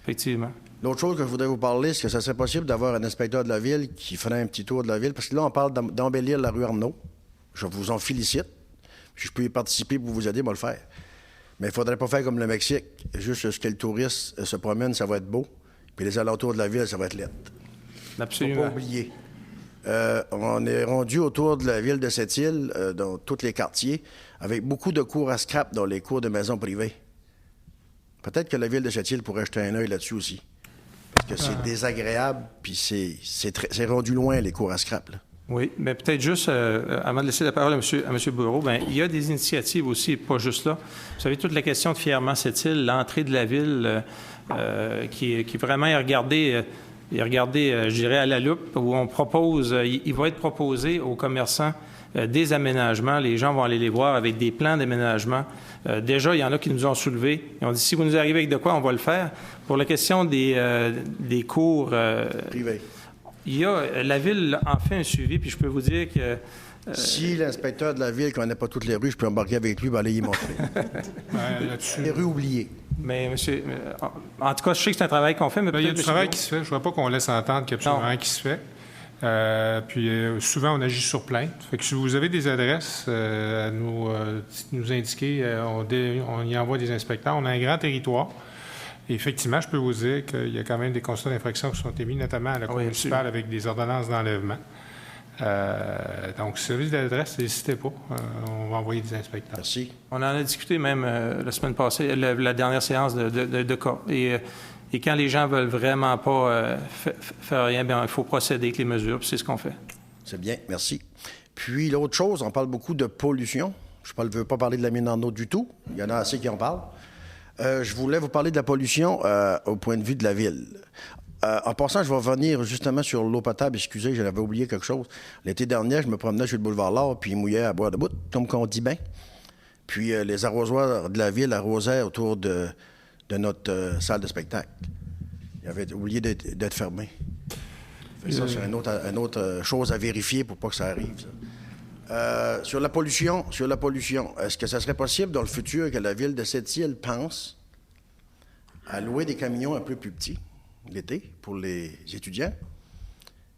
Effectivement. L'autre chose que je voudrais vous parler, c'est que ça serait possible d'avoir un inspecteur de la ville qui ferait un petit tour de la ville, parce que là, on parle d'embellir la rue Arnaud. Je vous en félicite. Je peux y participer pour vous aider, moi le faire. Mais il ne faudrait pas faire comme le Mexique. Juste ce que le touriste se promène, ça va être beau. Puis les alentours de la ville, ça va être laid. Absolument. Faut pas oublier. On est rendu autour de la ville de Sept-Îles, dans tous les quartiers, avec beaucoup de cours à scrap dans les cours de maisons privées. Peut-être que la ville de Sept-Îles pourrait jeter un œil là-dessus aussi. Parce que c'est désagréable, puis c'est rendu loin, les cours à scrap. Là. Oui, mais peut-être juste, avant de laisser la parole à M. Bourreau, bien, il y a des initiatives aussi, pas juste là. Vous savez, toute la question de Fièrement-Sept-Îles, l'entrée de la ville, qui vraiment est regardée, je dirais, à la loupe, où on propose, il va être proposé aux commerçants des aménagements. Les gens vont aller les voir avec des plans d'aménagement. Déjà, il y en a qui nous ont soulevés. Ils ont dit, si vous nous arrivez avec de quoi, on va le faire. Pour la question des cours privés. La Ville en fait un suivi, puis je peux vous dire que... Si l'inspecteur de la Ville ne connaît pas toutes les rues, je peux embarquer avec lui et aller y montrer. Les rues oubliées. Mais, monsieur, en tout cas, je sais que c'est un travail qu'on fait, mais il y a du travail qui se fait. Je ne vois pas qu'on laisse entendre qu'il y a absolument rien qui se fait. Puis souvent, on agit sur plainte. Fait que si vous avez des adresses à nous indiquer, on y envoie des inspecteurs. On a un grand territoire. Et effectivement, je peux vous dire qu'il y a quand même des constats d'infraction qui sont émis, notamment à la Cour municipale avec des ordonnances d'enlèvement. Donc, service d'adresse, n'hésitez pas. On va envoyer des inspecteurs. Merci. On en a discuté même la semaine passée, la dernière séance de cas. Et quand les gens veulent vraiment pas faire rien, bien, il faut procéder avec les mesures, puis c'est ce qu'on fait. C'est bien, merci. Puis, l'autre chose, on parle beaucoup de pollution. Je ne veux pas parler de la mine en eau du tout. Il y en a assez qui en parlent. Je voulais vous parler de la pollution au point de vue de la ville. En passant, je vais revenir justement sur l'eau potable. Excusez, j'avais oublié quelque chose. L'été dernier, je me promenais sur le boulevard L'Or, puis il mouillait à boire debout, comme qu'on dit bien. Puis les arrosoirs de la ville arrosaient autour de notre salle de spectacle. Il avait oublié d'être fermé. Ça, c'est une autre chose à vérifier pour pas que ça arrive, ça. Sur la pollution, est-ce que ça serait possible dans le futur que la ville de Sept-Îles pense à louer des camions un peu plus petits l'été pour les étudiants,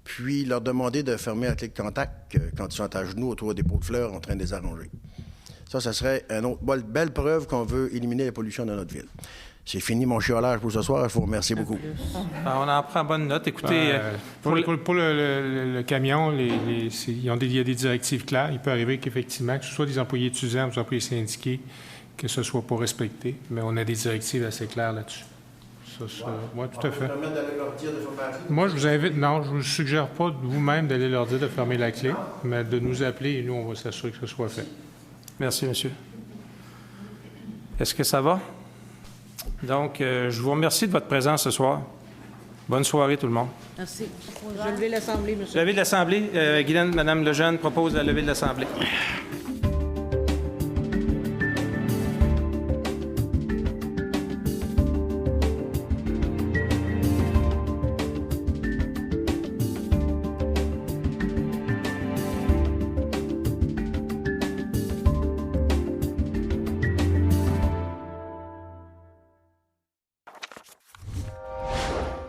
puis leur demander de fermer la clé de contact quand ils sont à genoux autour des pots de fleurs en train de les arranger? Ça serait une belle preuve qu'on veut éliminer la pollution dans notre ville. C'est fini mon chiolage pour ce soir. Je vous remercie beaucoup. On en prend bonne note. Écoutez... Pour le camion, il y a des directives claires. Il peut arriver qu'effectivement, que ce soit des employés étudiants ou des employés syndiqués, que ce ne soit pas respecté. Mais on a des directives assez claires là-dessus. Oui, tout à fait. On peut permettre d'aller leur dire de fermer la clé? Moi, je vous invite... Non, je ne vous suggère pas vous-même d'aller leur dire de fermer la clé, mais de nous appeler et nous, on va s'assurer que ce soit fait. Merci, monsieur. Est-ce que ça va? Donc, je vous remercie de votre présence ce soir. Bonne soirée, tout le monde. Merci. Je vais lever l'Assemblée, monsieur. Levée de l'Assemblée. Guylaine, Mme Lejeune propose la levée de l'Assemblée.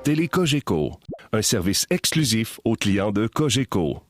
Télé Cogeco, un service exclusif aux clients de Cogeco.